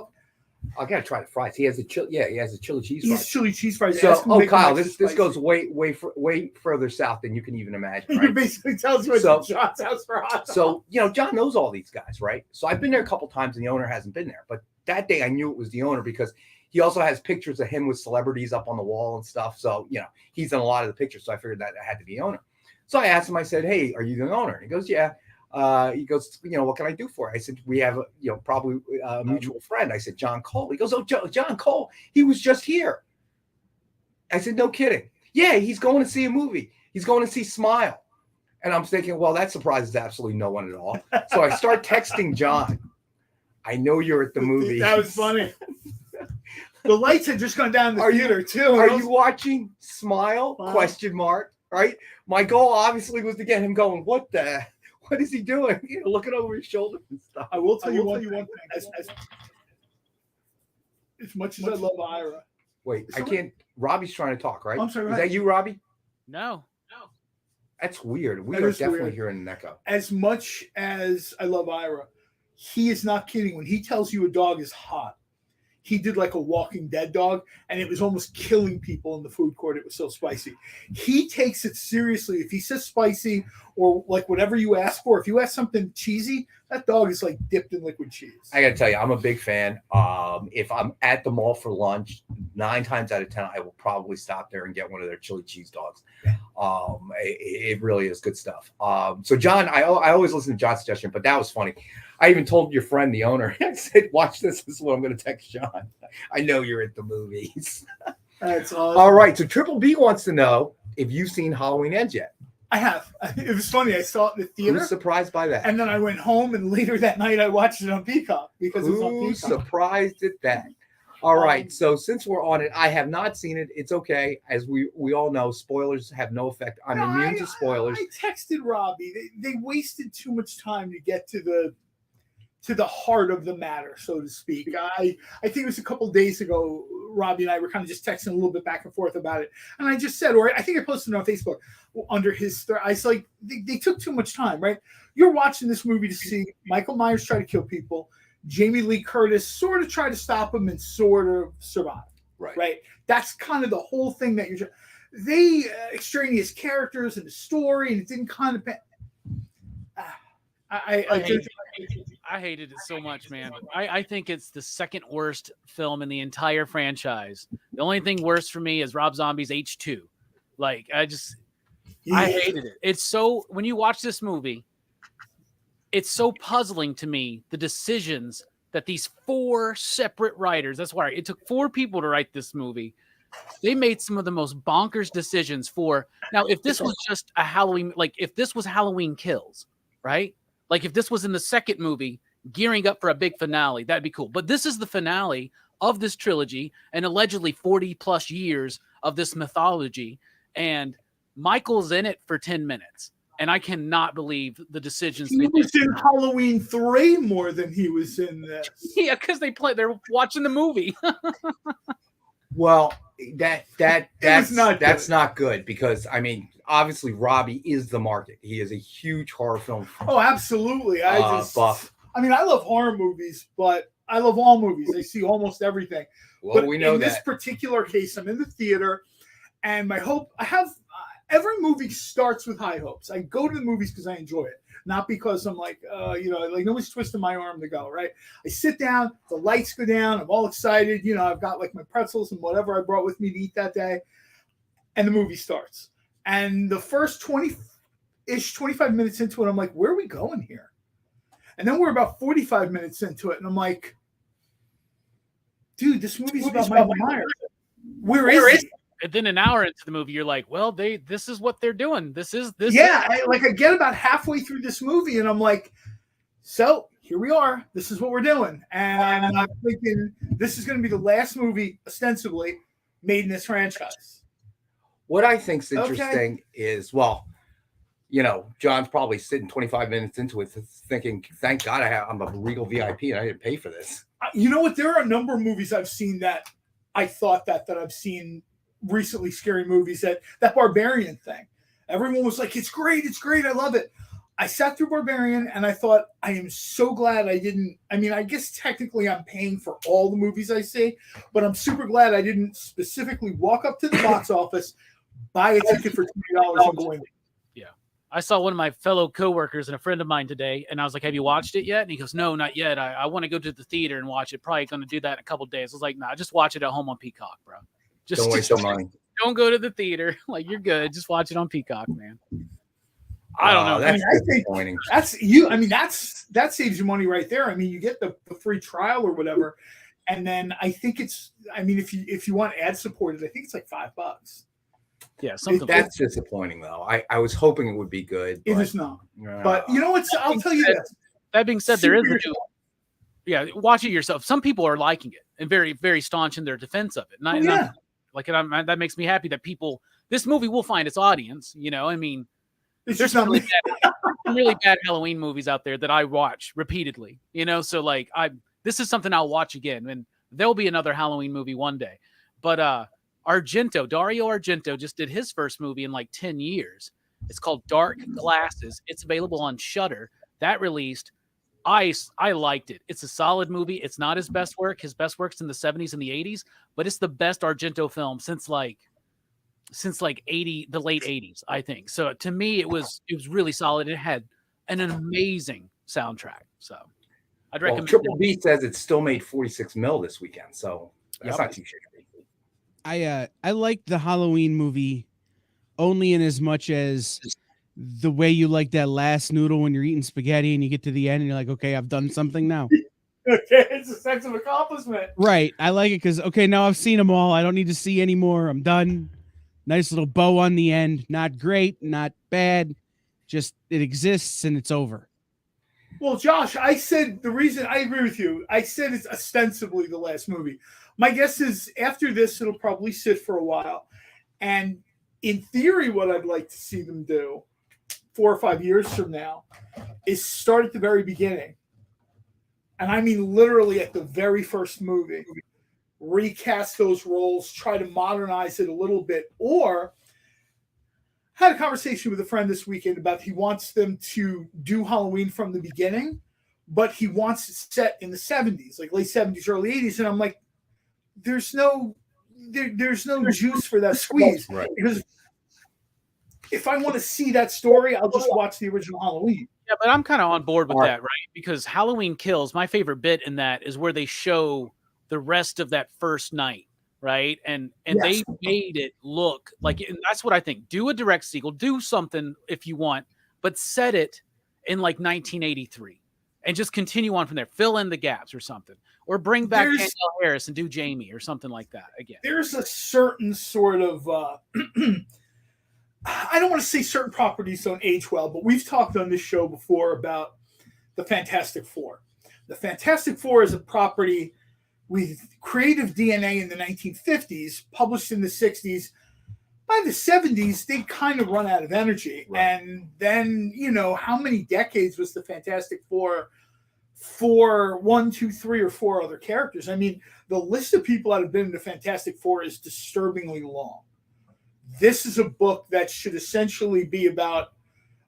I gotta try the fries. He has a chili cheese fries. He has chili cheese fries. So, Kyle, this goes way further south than you can even imagine. Right? He basically tells you what John's house for hot dogs. So, John knows all these guys, right? So I've been there a couple times and the owner hasn't been there. But that day I knew it was the owner because he also has pictures of him with celebrities up on the wall and stuff. So, he's in a lot of the pictures. So I figured that it had to be the owner. So I asked him, I said, hey, are you the owner? And he goes, yeah. He goes, what can I do for you? I said, we have, probably a mutual friend. I said, John Cole. He goes, oh, John Cole. He was just here. I said, no kidding. Yeah, he's going to see a movie. He's going to see Smile. And I'm thinking, well, that surprises absolutely no one at all. So I start texting John. I know you're at the movie. That was funny. The lights had just gone down in the theater, too. Are you watching Smile? Wow. ? Right? My goal obviously was to get him going, what is he doing? Looking over his shoulder and stuff. I will tell you one thing. As much as I love Ira. Wait, I can't. Robbie's trying to talk, right? I'm sorry. Is that you, Robbie? No. That's weird. We are definitely hearing an echo. As much as I love Ira, he is not kidding. When he tells you a dog is hot, he did like a Walking Dead dog, and it was almost killing people in the food court. It was so spicy. He takes it seriously. If he says spicy or like whatever you ask for, if you ask something cheesy, that dog is like dipped in liquid cheese. I got to tell you, I'm a big fan. If I'm at the mall for lunch, 9 times out of 10, I will probably stop there and get one of their chili cheese dogs. It really is good stuff. So John, I always listen to John's suggestion, but that was funny. I even told your friend, the owner, I said, watch this. This is what I'm going to text John. I know you're at the movies. That's awesome. All right. So Triple B wants to know if you've seen Halloween Ends yet. I have. It was funny. I saw it in the theater. Who's surprised by that? And then I went home, and later that night I watched it on Peacock because it was on Peacock. Who's surprised at that? All right. So since we're on it, I have not seen it. It's okay. As we all know, spoilers have no effect. I'm immune to spoilers. I texted Robbie. They wasted too much time to get to the heart of the matter, so to speak. I think it was a couple days ago. Robbie and I were kind of just texting a little bit back and forth about it. And I just said, or I think I posted it on Facebook under his, I was like, they took too much time, right? You're watching this movie to see Michael Myers try to kill people. Jamie Lee Curtis sort of try to stop him and sort of survive. Right. That's kind of the whole thing that you're. They extraneous characters and the story, and it didn't kind of. I hated it so much, man. I think it's the second worst film in the entire franchise. The only thing worse for me is Rob Zombie's H2. Like, I hated it. It's so, when you watch this movie, it's so puzzling to me, the decisions that these 4 separate writers, that's why it took 4 people to write this movie. They made some of the most bonkers decisions for, now, if this was just a Halloween, like if this was Halloween Kills, right? Like if this was in the second movie, gearing up for a big finale, that'd be cool. But this is the finale of this trilogy and allegedly 40 plus years of this mythology. And Michael's in it for 10 minutes. And I cannot believe the decisions. He was in Halloween 3 more than he was in this. Yeah, because they're watching the movie. Well, that's not good because I mean, obviously Robbie is the market. He is a huge horror film. Oh, absolutely. Buff. I mean, I love horror movies, but I love all movies. I see almost everything. Well, but we know in this particular case, I'm in the theater, and my hope, I have every movie starts with high hopes. I go to the movies because I enjoy it, not because I'm like, like nobody's twisting my arm to go, right? I sit down, the lights go down, I'm all excited. I've got like my pretzels and whatever I brought with me to eat that day, and the movie starts. And the first 25 minutes into it, I'm like, where are we going here? And then we're about 45 minutes into it, and I'm like, dude, this movie's about Michael Myers. Where is he? And then an hour into the movie, you're like, well, this is what they're doing. This. Yeah, I get about halfway through this movie, and I'm like, so here we are. This is what we're doing. And I'm thinking this is going to be the last movie, ostensibly, made in this franchise. What I think's interesting is, John's probably sitting 25 minutes into it thinking, thank God I'm a Regal VIP and I didn't pay for this. You know what? There are a number of movies I've seen that I thought that I've seen recently, scary movies, that Barbarian thing. Everyone was like, it's great, I love it. I sat through Barbarian and I thought, I am so glad I didn't. I mean, I guess technically I'm paying for all the movies I see, but I'm super glad I didn't specifically walk up to the box office, buy a ticket for $20 and go in. Yeah. I saw one of my fellow coworkers and a friend of mine today, and I was like, have you watched it yet? And he goes, no, not yet. I want to go to the theater and watch it. Probably going to do that in a couple of days. I was like, nah, just watch it at home on Peacock, bro. Don't waste your money. Don't go to the theater. Like, you're good. Just watch it on Peacock, man. I don't know. That's disappointing. That saves you money right there. I mean, you get the free trial or whatever, and then I think if you want ad supported, I think it's like $5. Yeah, something. That's disappointing though. I was hoping it would be good. It is not. But you know what? I'll tell you this. That being said, there is a new. Yeah, watch it yourself. Some people are liking it and very, very staunch in their defense of it. That makes me happy that people. This movie will find its audience. I mean, there's some really bad Halloween movies out there that I watch repeatedly. So like this is something I'll watch again, and there'll be another Halloween movie one day. But Dario Argento just did his first movie in like 10 years. It's called Dark Glasses. It's available on Shudder. That released. I liked it. It's a solid movie. It's not his best work. His best work's in the 70s and the 80s, but it's the best Argento film since the late 80s, I think. So to me, it was really solid. It had an amazing soundtrack. So I'd recommend. Triple B says it still made 46 mil this weekend, so that's not too shabby. I like the Halloween movie only in as much as the way you like that last noodle when you're eating spaghetti and you get to the end and you're like, okay, I've done something now. Okay, it's a sense of accomplishment. Right. I like it because, okay, now I've seen them all. I don't need to see any more. I'm done. Nice little bow on the end. Not great, not bad. Just it exists and it's over. Well, Josh, I said the reason I agree with you. I said it's ostensibly the last movie. My guess is after this, it'll probably sit for a while. And in theory, what I'd like to see them do 4 or 5 years from now is start at the very beginning. And I mean literally at the very first movie recast those roles, try to modernize it a little bit, or had a conversation with a friend this weekend about he wants them to do Halloween from the beginning, but he wants it set in the 70s, like late 70s, early 80s. And I'm like, there's no juice for that squeeze. Right. Because if I want to see that story, I'll just watch the original Halloween. Yeah, but I'm kind of on board with that, right? Because Halloween Kills, my favorite bit in that is where they show the rest of that first night, right? And they made it look like, and that's what I think. Do a direct sequel, do something if you want, but set it in like 1983 and just continue on from there. Fill in the gaps or something. Or bring back Danielle Harris and do Jamie or something like that again. There's a certain sort of I don't want to say certain properties don't age well, but we've talked on this show before about the Fantastic Four. The Fantastic Four is a property with creative DNA in the 1950s, published in the 60s. By the 70s, they kind of run out of energy. Right. And then, how many decades was the Fantastic Four for 1, 2, 3, or 4 other characters? I mean, the list of people that have been in the Fantastic Four is disturbingly long. This is a book that should essentially be about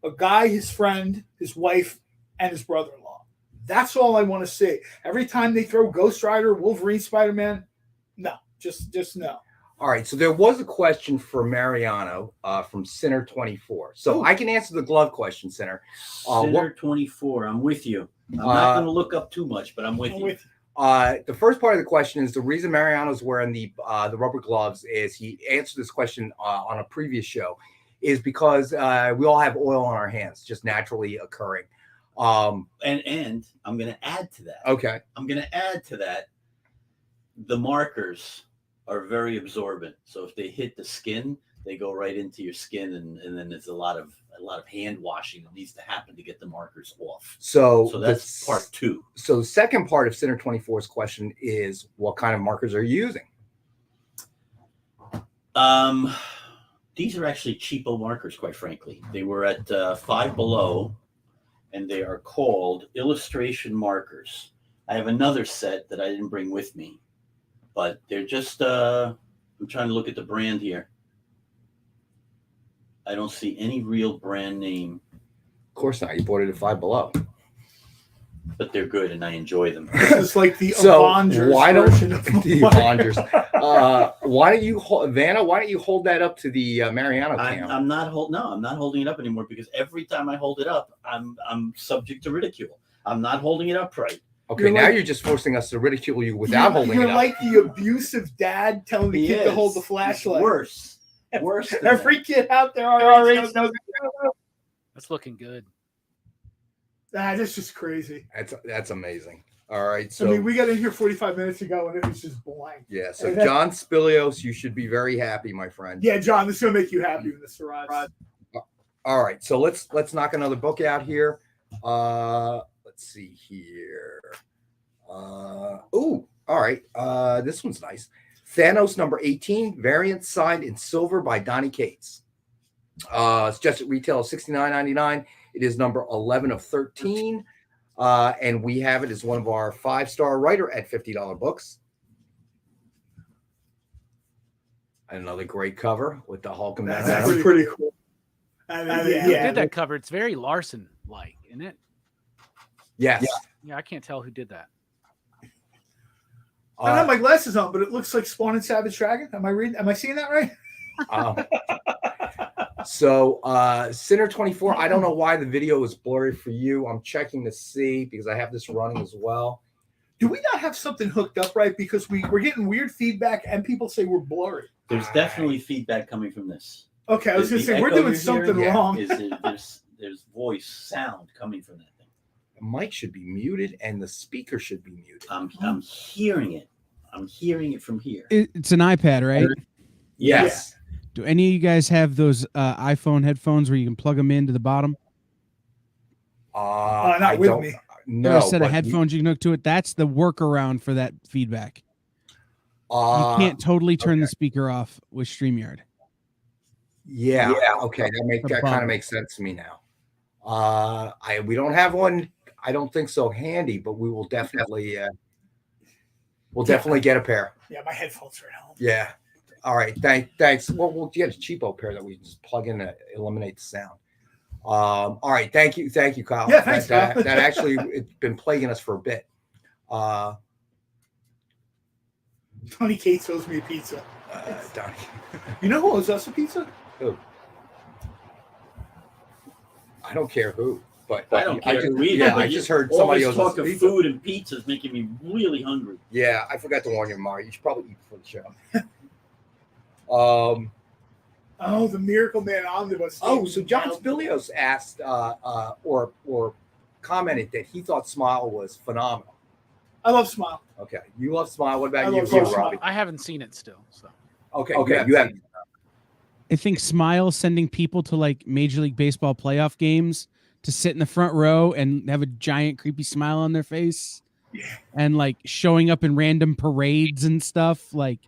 a guy, his friend, his wife, and his brother-in-law. That's all I want to see. Every time they throw Ghost Rider, Wolverine, Spider-Man, no, just no. All right, so there was a question for Mariano from Sinner24. So I can answer the glove question, Sinner. Sinner24, I'm with you. I'm not going to look up too much, but I'm with you. The first part of the question is the reason Mariano's wearing the rubber gloves is he answered this question on a previous show is because we all have oil on our hands, just naturally occurring. And I'm going to add to that. Okay. I'm going to add to that. The markers are very absorbent. So if they hit the skin, they go right into your skin, and then there's a lot of hand washing that needs to happen to get the markers off. So that's part 2. So the second part of Sinner24's question is, what kind of markers are you using? These are actually cheapo markers, quite frankly. They were at Five Below, and they are called illustration markers. I have another set that I didn't bring with me, but they're just, I'm trying to look at the brand here. I don't see any real brand name. Of course not. You bought it at Five Below. But they're good, and I enjoy them. It's like the Avengers version of the Avengers. Why don't you, Vanna? Why don't you hold that up to the Mariano cam? I'm not holding it up anymore because every time I hold it up, I'm subject to ridicule. I'm not holding it up right. Okay, you're just forcing us to ridicule you without holding it up. You're like the abusive dad telling the kid to hold the flashlight. Worse. Every kid out there already knows. That's looking good. That's just crazy. That's amazing. All right, so I mean, we got in here 45 minutes ago and it was just blank. Yeah, so John Spilios, you should be very happy, my friend. Yeah, John, this is gonna make you happy with this arrives. All right, so let's knock another book out here. Let's see here. All right. This one's nice. Thanos number 18, variant signed in silver by Donny Cates. It's just at retail of $69.99. It is number 11 of 13. And we have it as one of our 5-star writer at $50 books. Another great cover with the Hulk and That's pretty cool. Who did that cover? It's very Larson-like, isn't it? Yes. Yeah, I can't tell who did that. I don't have my glasses on, but it looks like Spawn and Savage Dragon. Am I seeing that right? So Sinner24, I don't know why the video is blurry for you. I'm checking to see because I have this running as well. Do we not have something hooked up right? Because we're getting weird feedback and people say we're blurry. There's definitely feedback coming from this. Okay, I was going to say, we're doing something wrong. There's voice sound coming from that thing. The mic should be muted and the speaker should be muted. I'm hearing it. I'm hearing it from here. It's an iPad, right? Yes. Yeah. Do any of you guys have those iPhone headphones where you can plug them into the bottom? Not with me. No. A set of headphones you can hook to it. That's the workaround for that feedback. You can't totally turn the speaker off with StreamYard. Yeah. Okay. That kind of makes sense to me now. We don't have one. I don't think so handy, but we will definitely. We'll definitely get a pair. Yeah, my headphones are at home. Yeah. All right. Thanks. Well, we'll get a cheapo pair that we can just plug in to eliminate the sound. All right. Thank you, Kyle. Yeah, thanks, Kyle. That actually, it's been plaguing us for a bit. Tony Cates owes me a pizza. Donnie. You know who owes us a pizza? Who? I don't care who. But I don't care who either. Yeah, I just heard somebody else. Talk of food and pizza is making me really hungry. Yeah, I forgot to warn you, Mari. You should probably eat before the show. Oh, the Miracle Man Omnibus. Oh, so John Spilios asked or commented that he thought Smile was phenomenal. I love Smile. Okay, you love Smile. What about I you, love Robbie? I haven't seen it still. So Okay, you haven't. I think Smile sending people to like Major League Baseball playoff games to sit in the front row and have a giant creepy smile on their face, and like showing up in random parades and stuff like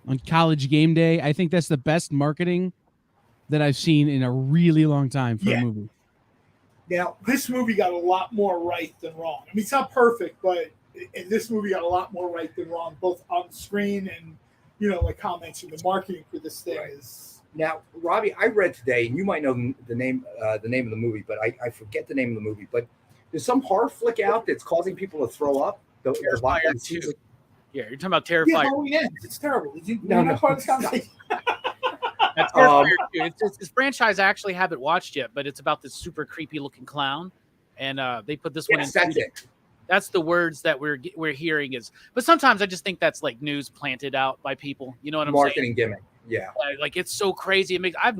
on College Game Day. I think that's the best marketing that I've seen in a really long time for a movie. Now, this movie got a lot more right than wrong. I mean, it's not perfect, but in this movie got a lot more right than wrong, both on screen and, like Kyle mentioned, the marketing for this thing is. Now, Robbie, I read today, and you might know the name of the movie, but I forget the name of the movie. But there's some horror flick out that's causing people to throw up. Terrifier 2. Yeah, you're talking about Terrifier. Yeah, Halloween Ends. It's terrible. No. Part of this conversation. That's Terrifier 2. This franchise I actually haven't watched yet, but it's about this super creepy looking clown, and they put this one in. That's it. That's the words that we're hearing is. But sometimes I just think that's like news planted out by people. You know what I'm saying? Marketing gimmick. Yeah, like it's so crazy. I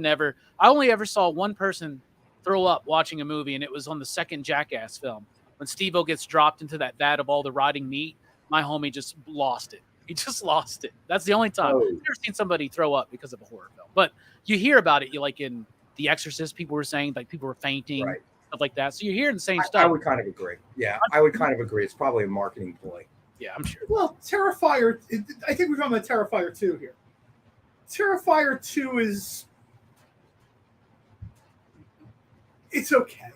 only ever saw one person throw up watching a movie, and it was on the second Jackass film when Steve-O gets dropped into that vat of all the rotting meat. My homie just lost it. He just lost it. That's the only time I've ever seen somebody throw up because of a horror film. But you hear about it. You like in The Exorcist, people were saying like people were fainting, stuff like that. So you're hearing the same stuff. I would kind of agree. Yeah, I would kind of agree. It's probably a marketing ploy. Yeah, I'm sure. Well, Terrifier. I think we're talking about Terrifier 2 here. Terrifier 2 is. It's okay.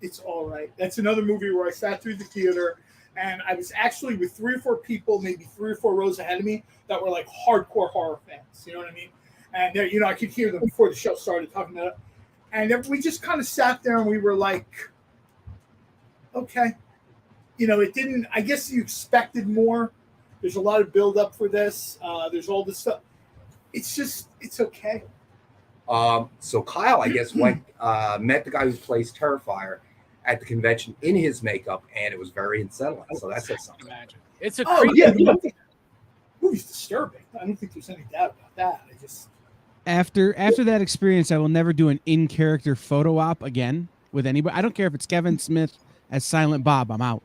It's all right. That's another movie where I sat through the theater and I was actually with 3 or 4 people, maybe 3 or 4 rows ahead of me, that were like hardcore horror fans. You know what I mean? And I could hear them before the show started talking about it. And we just kind of sat there and we were like, okay. It didn't, I guess you expected more. There's a lot of build up for this. There's all this stuff. It's okay. So Kyle, I guess, went met the guy who plays Terrifier at the convention in his makeup, and it was very unsettling. So that says something. Imagine. It's a the movie's disturbing. I don't think there's any doubt about that. After that experience, I will never do an in-character photo op again with anybody. I don't care if it's Kevin Smith as Silent Bob. I'm out.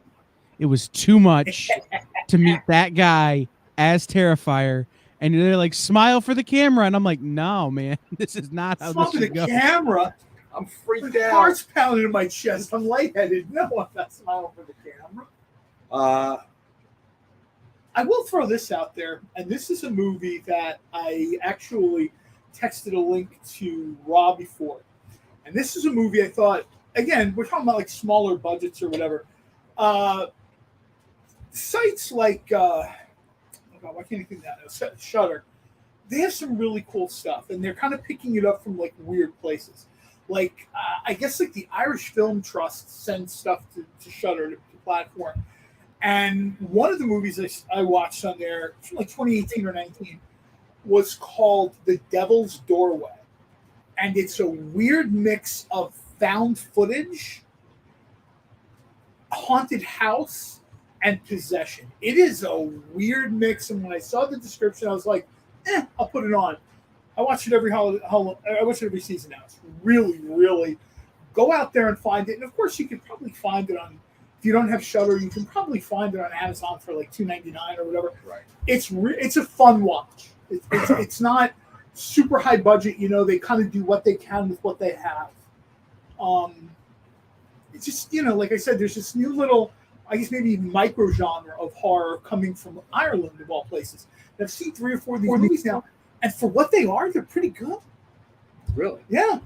It was too much to meet that guy as Terrifier, and they're like, "Smile for the camera," and I'm like, "No, man, this is not how this should go." Camera. I'm freaked out. Heart's pounding in my chest. I'm lightheaded. No, I'm not smiling for the camera. I will throw this out there, and this is a movie that I actually texted a link to Robbie for. And this is a movie I thought, again, we're talking about like smaller budgets or whatever. Sites like, why can't I think that? Shudder. They have some really cool stuff, and they're kind of picking it up from like weird places. Like, I guess like the Irish Film Trust sends stuff to Shudder, to platform. And one of the movies I watched on there, like 2018 or 19, was called The Devil's Doorway. And it's a weird mix of found footage, haunted house, and possession. It is a weird mix. And when I saw the description, I was like, I'll put it on. I watch it every I watch it every season now. It's really, really, go out there and find it. And of course, you can probably find it on, if you don't have Shudder, you can probably find it on Amazon for like $2.99 or whatever. Right. It's a fun watch. It's not super high budget. They kind of do what they can with what they have. It's just, like I said, there's this new little, I guess maybe micro genre of horror coming from Ireland of all places. And I've seen 3 or 4 of these movies now. And for what they are, they're pretty good. Really? Yeah.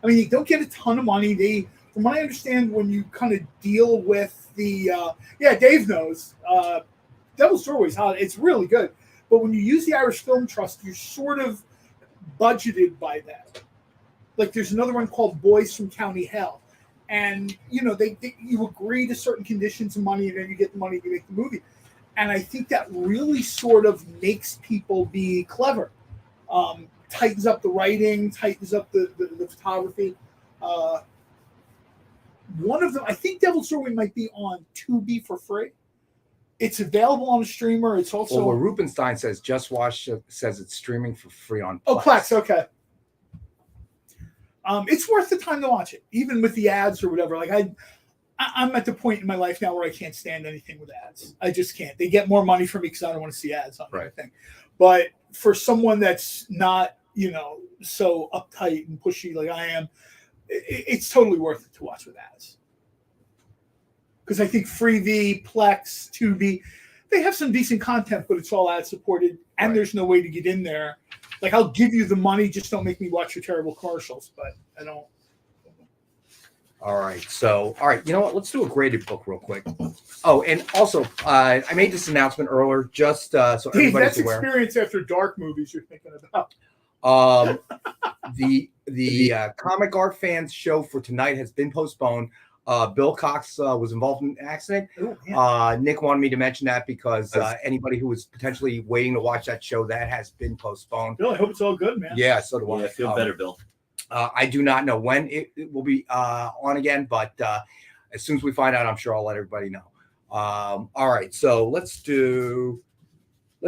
I mean, they don't get a ton of money. From what I understand, when you kind of deal with the, Dave knows, Devil's Doorway's hot. It's really good. But when you use the Irish Film Trust, you're sort of budgeted by that. Like there's another one called Boys from County Hell. And, you know, you agree to certain conditions and money, and then you get the money to make the movie. And I think that really sort of makes people be clever. Tightens up the writing, tightens up the photography. One of them, I think Devil's Doorway might be on Tubi for free. It's available on a streamer. It's also... Well, what Rubenstein says, Just Watch says it's streaming for free on Plex. Oh, Plex, okay. It's worth the time to watch it, even with the ads or whatever. Like I'm at the point in my life now where I can't stand anything with ads. I just can't. They get more money from me because I don't want to see ads on anything. But for someone that's not, you know, so uptight and pushy like I am, it's totally worth it to watch with ads. Because I think Freevee, Plex, Tubi, they have some decent content, but it's all ad supported, and there's no way to get in there. Like, I'll give you the money, just don't make me watch your terrible commercials, but I don't. All right. So, you know what? Let's do a graded book real quick. Oh, and also, I made this announcement earlier, just so everybody's that's aware. Experience After Dark movies you're thinking about. The Comic Art Fans show for tonight has been postponed. Bill Cox was involved in an accident. Nick wanted me to mention that because anybody who was potentially waiting to watch that show, that has been postponed. Bill, I hope it's all good, man. Yeah, so do I. Yeah, I feel better, Bill. I do not know when it will be on again, but as soon as we find out, I'm sure I'll let everybody know. All right, so let's do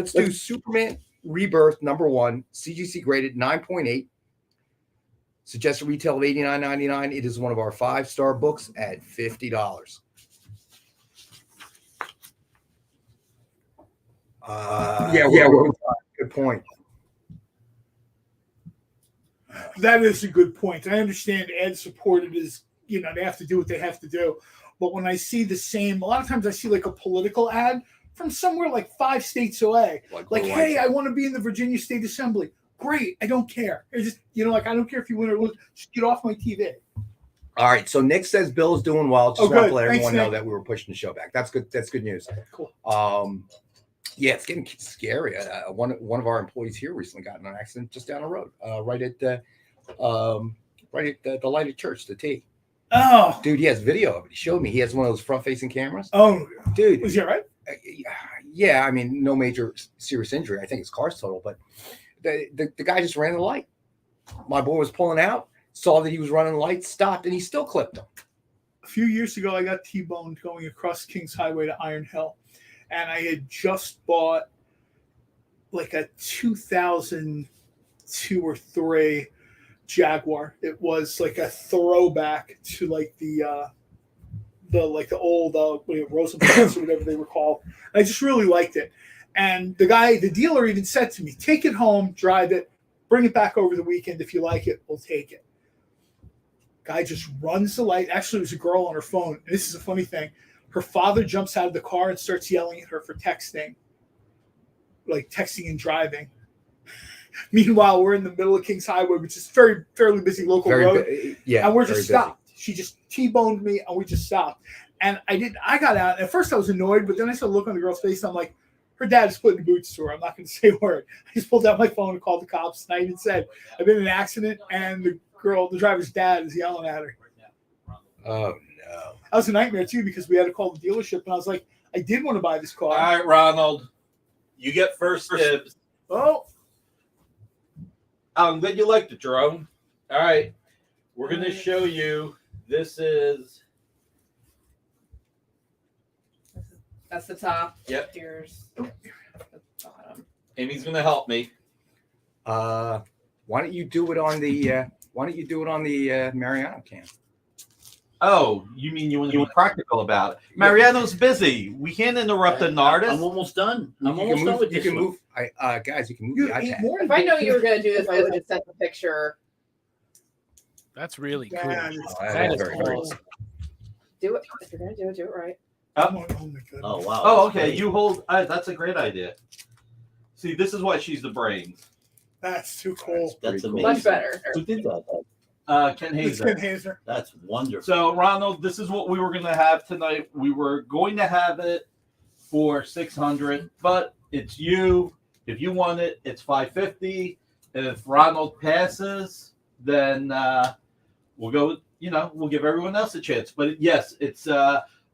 Superman Rebirth #1, CGC graded 9.8. Suggested retail of $89.99. It is one of our 5-star books at $50. Good point. That is a good point. I understand ad supported is, you know, they have to do what they have to do. But when I see the same, a lot of times I see like a political ad from somewhere like 5 states away. Like hey, I want to be in the Virginia State Assembly. Great. I don't care. It's just, you know, like, I don't care if you win or lose. Just get off my TV. All right. So Nick says Bill is doing well. Just want to let everyone know that we were pushing the show back. That's good. That's good news. Cool. Yeah, it's getting scary. One of our employees here recently got in an accident just down the road, right at the lighted church, the T. Oh, dude, he has video of it. He showed me. He has one of those front-facing cameras. Oh, dude, was he all right? Yeah, I mean, no major serious injury. I think his car's total, but the guy just ran the light. My boy was pulling out, saw that he was running the light, stopped, and he still clipped him. A few years ago, I got T-boned going across Kings Highway to Iron Hill, and I had just bought like a 2002 or 3 Jaguar. It was like a throwback to like the old Rosenblatt or whatever they were called. And I just really liked it. And the dealer even said to me, take it home, drive it, bring it back over the weekend. If you like it, we'll take it. Guy just runs the light. Actually, it was a girl on her phone. And this is a funny thing. Her father jumps out of the car and starts yelling at her for texting. Like texting and driving. Meanwhile, we're in the middle of Kings Highway, which is fairly busy local road. And we're just stopped. She just T-boned me and we just stopped. And I got out. At first I was annoyed, but then I saw a look on the girl's face and I'm like, her dad is putting the boots to her. I'm not going to say a word. I just pulled out my phone and called the cops. And I even said, I've been in an accident and the driver's dad is yelling at her. Oh, no. That was a nightmare, too, because we had to call the dealership. And I was like, I did want to buy this car. All right, Ronald. You get first dibs. Oh. I'm glad you liked it, Jerome. All right. We're going to show you. This is. That's the top. Yep. Here's the bottom. Amy's going to help me. Why don't you do it on the Mariano can? Oh, you mean you want to be practical about it? Mariano's busy. We can't interrupt an artist. I'm almost done. I'm almost done with this. You can move. Guys, you can move the iPad. If I know you were going to do this, I would have sent the picture. That's really cool. That is very cool. cool. Do it. If you're going to do it right. Oh, my goodness. Oh, wow. Oh, okay. Great. You hold. That's a great idea. See, this is why she's the brains. That's too cool. That's amazing. Much better. Who did that? Ken Hazer. Ken Hazer. That's wonderful. So, Ronald, this is what we were going to have tonight. We were going to have it for $600, but it's you. If you want it, it's $550. If Ronald passes, then we'll go. We'll give everyone else a chance. But yes, it's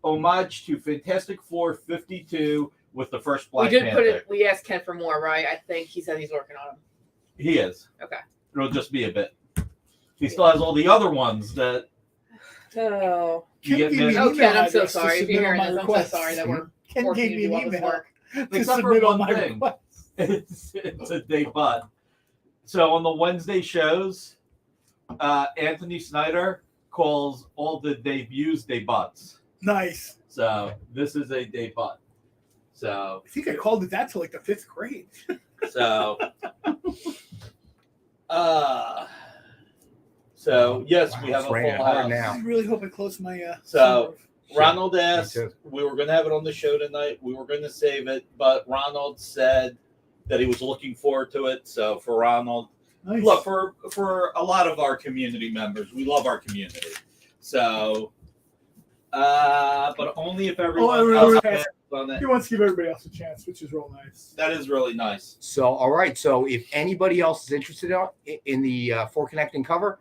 homage to Fantastic Four 52 with the first Black Panther. We asked Ken for more, right? I think he said he's working on them. He is. Okay. It'll just be a bit. He still has all the other ones that. Oh. Ken, I'm so sorry. If you're hearing this, I'm so sorry that we're forcing you to do all this work. Except for one thing. It's a debut. So on the Wednesday shows, Anthony Snyder calls all the debuts debuts. Nice. So this is a debut. So I think I called it that till like the 5th grade. So yes, we have a full house now. I really hope I close my. So Ronald asked, we were going to have it on the show tonight. We were going to save it, but Ronald said that he was looking forward to it. So for Ronald, nice. Look, for a lot of our community members, we love our community. So, but only if everyone else passes on it. He wants to give everybody else a chance, which is real nice. That is really nice. So, all right. So if anybody else is interested in the four connecting cover,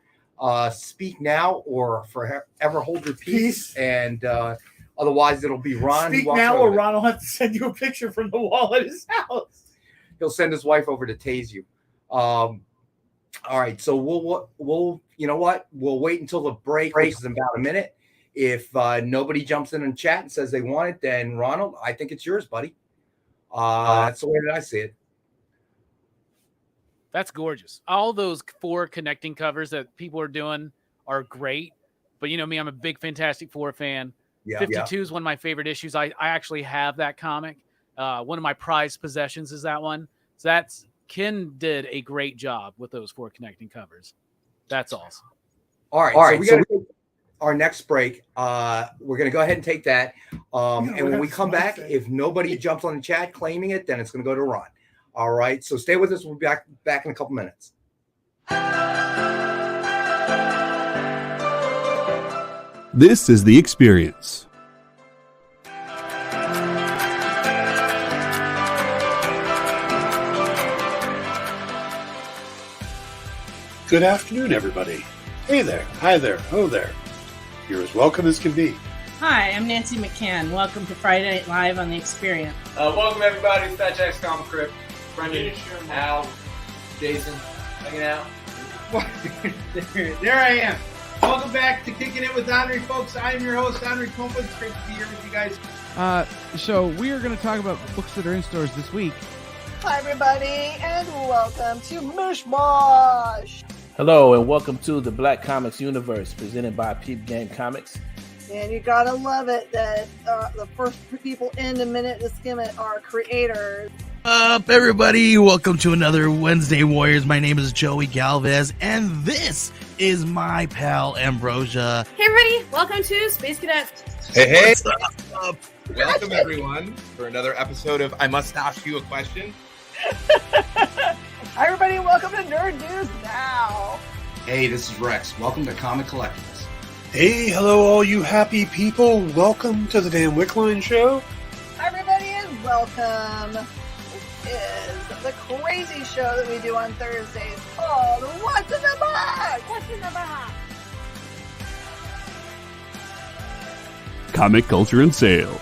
speak now or forever hold your peace. And otherwise, it'll be Ron. Speak now, or Ron will have to send you a picture from the wall at his house. He'll send his wife over to tase you. All right. So we'll you know what? We'll wait until the break, which is in about a minute. If nobody jumps in and chat and says they want it, then Ronald, I think it's yours, buddy. That's the way that I see it. That's gorgeous. All those 4 connecting covers that people are doing are great. But you know me, I'm a big Fantastic Four fan. Yeah, 52 is one of my favorite issues. I actually have that comic. One of my prized possessions is that one. So Ken did a great job with those 4 connecting covers. That's awesome. All right. So we got to take our next break. We're going to go ahead and take that. And when we come back, if nobody jumps on the chat claiming it, then it's going to go to Ron. All right. So stay with us. We'll be back in a couple minutes. This is The Experience. Good afternoon, everybody. Hey there, hi there, ho there. You're as welcome as can be. Hi, I'm Nancy McCann. Welcome to Friday Night Live on The Experience. Welcome, everybody. It's Fat Jack's Comic Crib. Brendan, Al, Jason, hanging out. There I am. Welcome back to Kicking It with Henry, folks. I am your host, Henry Kumpa. It's great to be here with you guys. So we are going to talk about books that are in stores this week. Hi, everybody, and welcome to Mishmash. Hello, and welcome to the Black Comics Universe, presented by Peep Game Comics. And you gotta love it that the first people in the minute to skim it are creators. Up, everybody! Welcome to another Wednesday Warriors. My name is Joey Galvez, and this is my pal Ambrosia. Hey, everybody! Welcome to Space Cadets. Hey! What's up? Welcome, everyone, for another episode of I Must Ask You a Question. Hi, everybody! Welcome to Nerd News Now. Hey, this is Rex. Welcome to Comic Collectables. Hey, hello, all you happy people. Welcome to the Dan Wickline Show. Hi, everybody, and welcome. This is the crazy show that we do on Thursdays called What's in the Box? What's in the Box? Comic culture and sales.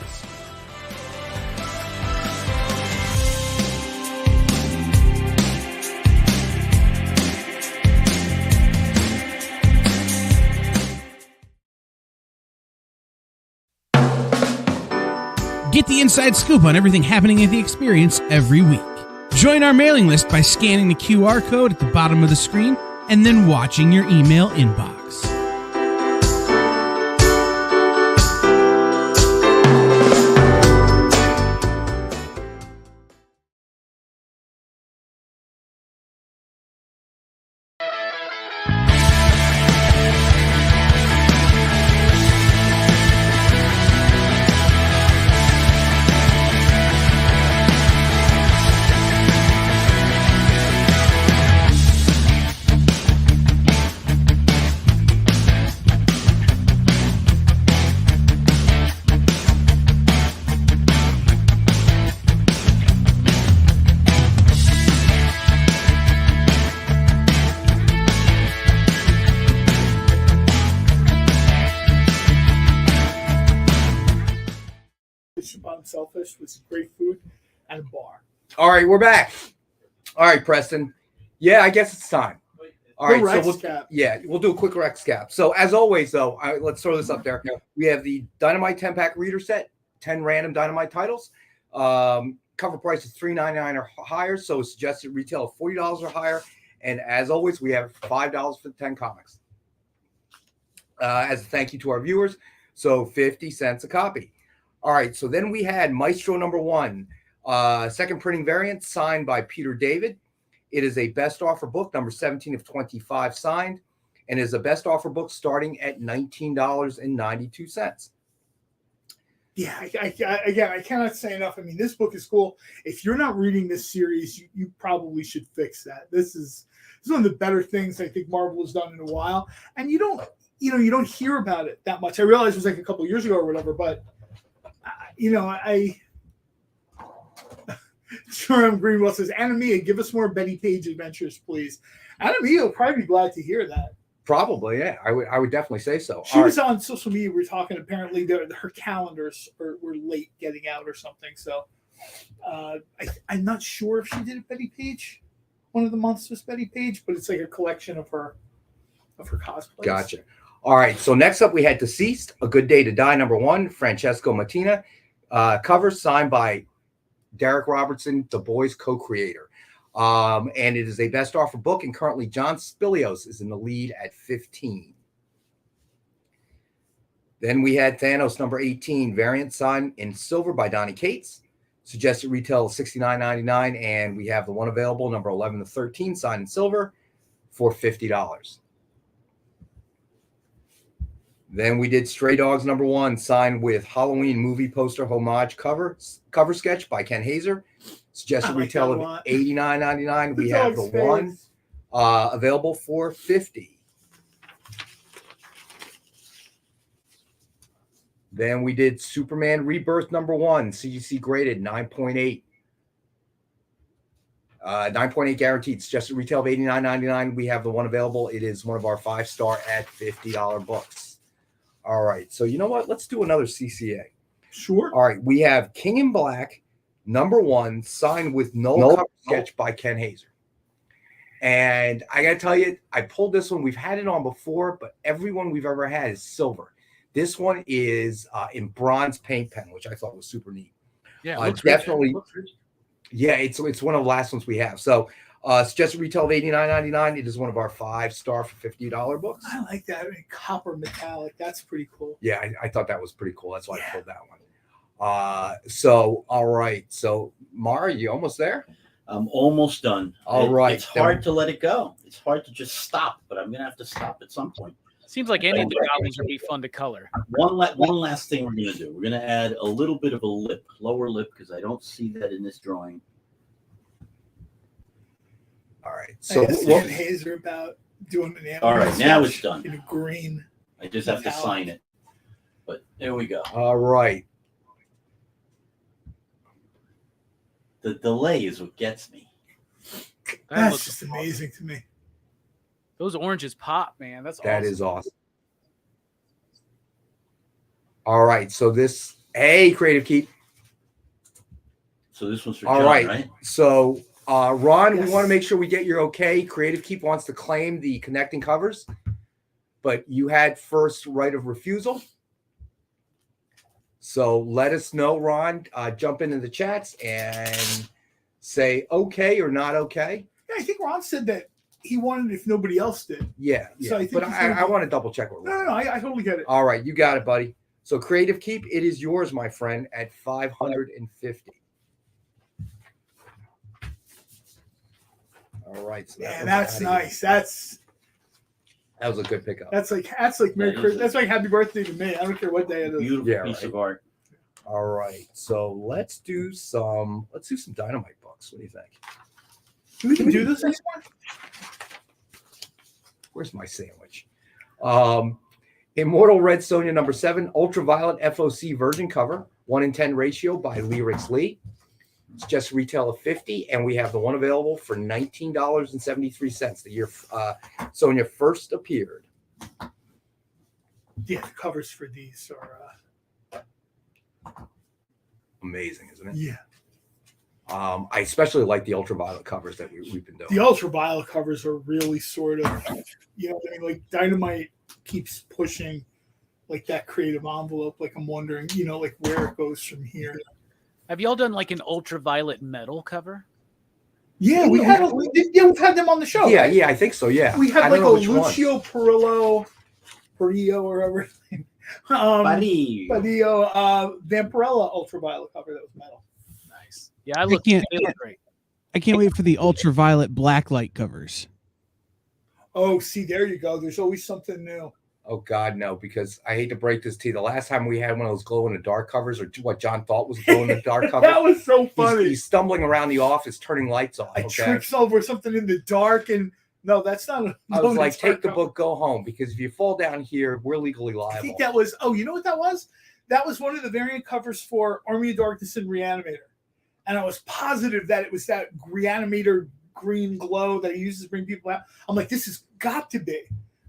Get the inside scoop on everything happening at The Experience every week. Join our mailing list by scanning the QR code at the bottom of the screen and then watching your email inbox. Unselfish with some great food and a bar. All right, we're back. All right, Preston. Yeah, I guess it's time. All right, we'll do a quick Rex cap. So as always, though, let's throw this up there. We have the Dynamite 10-pack reader set, 10 random Dynamite titles. Cover price is $3.99 or higher, so suggested retail of $40 or higher. And as always, we have $5 for the 10 comics. As a thank you to our viewers, so 50 cents a copy. All right, so then we had Maestro #1, second printing variant, signed by Peter David. It is a best offer book, number 17 of 25 signed, and is a best offer book starting at $19.92. Yeah, I cannot say enough. I mean, this book is cool. If you're not reading this series, you probably should fix that. This is one of the better things I think Marvel has done in a while, and you don't hear about it that much. I realize it was like a couple of years ago or whatever, but Jerome Greenwell says, Anamia, give us more Betty Page adventures, please. Anamia will probably be glad to hear that. Probably, yeah. I would definitely say so. She was on social media. We were talking. Apparently, her calendars were late getting out or something. So I'm not sure if she did a Betty Page. One of the months was Betty Page, but it's like a collection of her cosplays. Gotcha. All right. So next up, we had Deceased, A Good Day to Die, #1, Francesco Mattina. Cover signed by Derek Robertson, The Boys co-creator. And it is a best offer book, and currently John Spilios is in the lead at 15. Then we had Thanos #18, variant signed in silver by Donnie Cates. Suggested retail of $69.99, and we have the one available, number 11 to 13, signed in silver for $50. Then we did Stray Dogs #1, signed with Halloween movie poster homage cover sketch by Ken Hazer. Suggested retail of $89.99. We have the one available for $50. Then we did Superman Rebirth #1, CGC graded 9.8. 9.8 guaranteed. Suggested retail of $89.99. We have the one available. It is one of our 5-star at $50 books. All right. So you know what? Let's do another CCA. Sure. All right. We have King in Black #1, signed with no cover sketch by Ken Hazer. And I got to tell you, I pulled this one. We've had it on before, but every one we've ever had is silver. This one is in bronze paint pen, which I thought was super neat. Yeah, definitely. Yeah, it's one of the last ones we have. So suggested retail of $89.99. It is one of our 5-star for $50 books. I like that. I mean, copper metallic. That's pretty cool. Yeah, I thought that was pretty cool. That's why I pulled that one. So all right. So Mara, you almost there? I'm almost done. All right. It's hard to let it go. It's hard to just stop, but I'm gonna have to stop at some point. Seems like any of the goblins would be fun to color. One last thing we're gonna do. We're gonna add a little bit of a lower lip, because I don't see that in this drawing. All right. So what Hazer about doing an all right, now it's done. In green. I just have to sign it. But there we go. All right. The delay is what gets me. That's just amazing to me. Those oranges pop, man. That is awesome. All right. So this, Creative Keep. So this one's for All John, right. So Ron, we want to make sure we get your okay. Creative Keep wants to claim the connecting covers, but you had first right of refusal. So let us know, Ron. Jump into the chats and say okay or not okay. Yeah, I think Ron said that he wanted it if nobody else did. Yeah. So I think I want to double check with Ron. No, I totally get it. All right, you got it, buddy. So Creative Keep, it is yours, my friend, at $550. All right. So that's nice. That was a good pickup. That's like Merry Christmas. That's like Happy Birthday to me. I don't care what day it is. Beautiful piece of art. All right. So let's do some Dynamite books. What do you think? We can do this next one. Where's my sandwich? Immortal Red Sonja #7, Ultraviolet FOC version cover, 1:10 ratio by Lyrics Lee. It's just retail of $50, and we have the one available for $19.73. The year Sonja first appeared. Yeah, the covers for these are amazing, isn't it? Yeah. I especially like the ultraviolet covers that we've been doing. The ultraviolet covers are really sort of, you know, I mean, like Dynamite keeps pushing like that creative envelope. Like I'm wondering, you know, like where it goes from here. Have y'all done like an ultraviolet metal cover? Yeah, we've had them on the show. Yeah, right? yeah, I think so. Yeah, We had I like a don't know which Lucio Perillo, or whatever his name. Padillo, Vampirella ultraviolet cover that was metal. Nice. Yeah, they look great. I can't wait for the ultraviolet blacklight covers. Oh, see, there you go. There's always something new. Oh God, no! Because I hate to break this to you. The last time we had one of those glow in the dark covers, or what John thought was glow in the dark cover, That was so funny. He's stumbling around the office, turning lights off. I tripped over something in the dark, and no, that's not. I was like, take the book, go home, because if you fall down here, we're legally liable. I think that was. Oh, you know what that was? That was one of the variant covers for Army of Darkness and Reanimator, and I was positive that it was that Reanimator green glow that he uses to bring people out. I'm like, this has got to be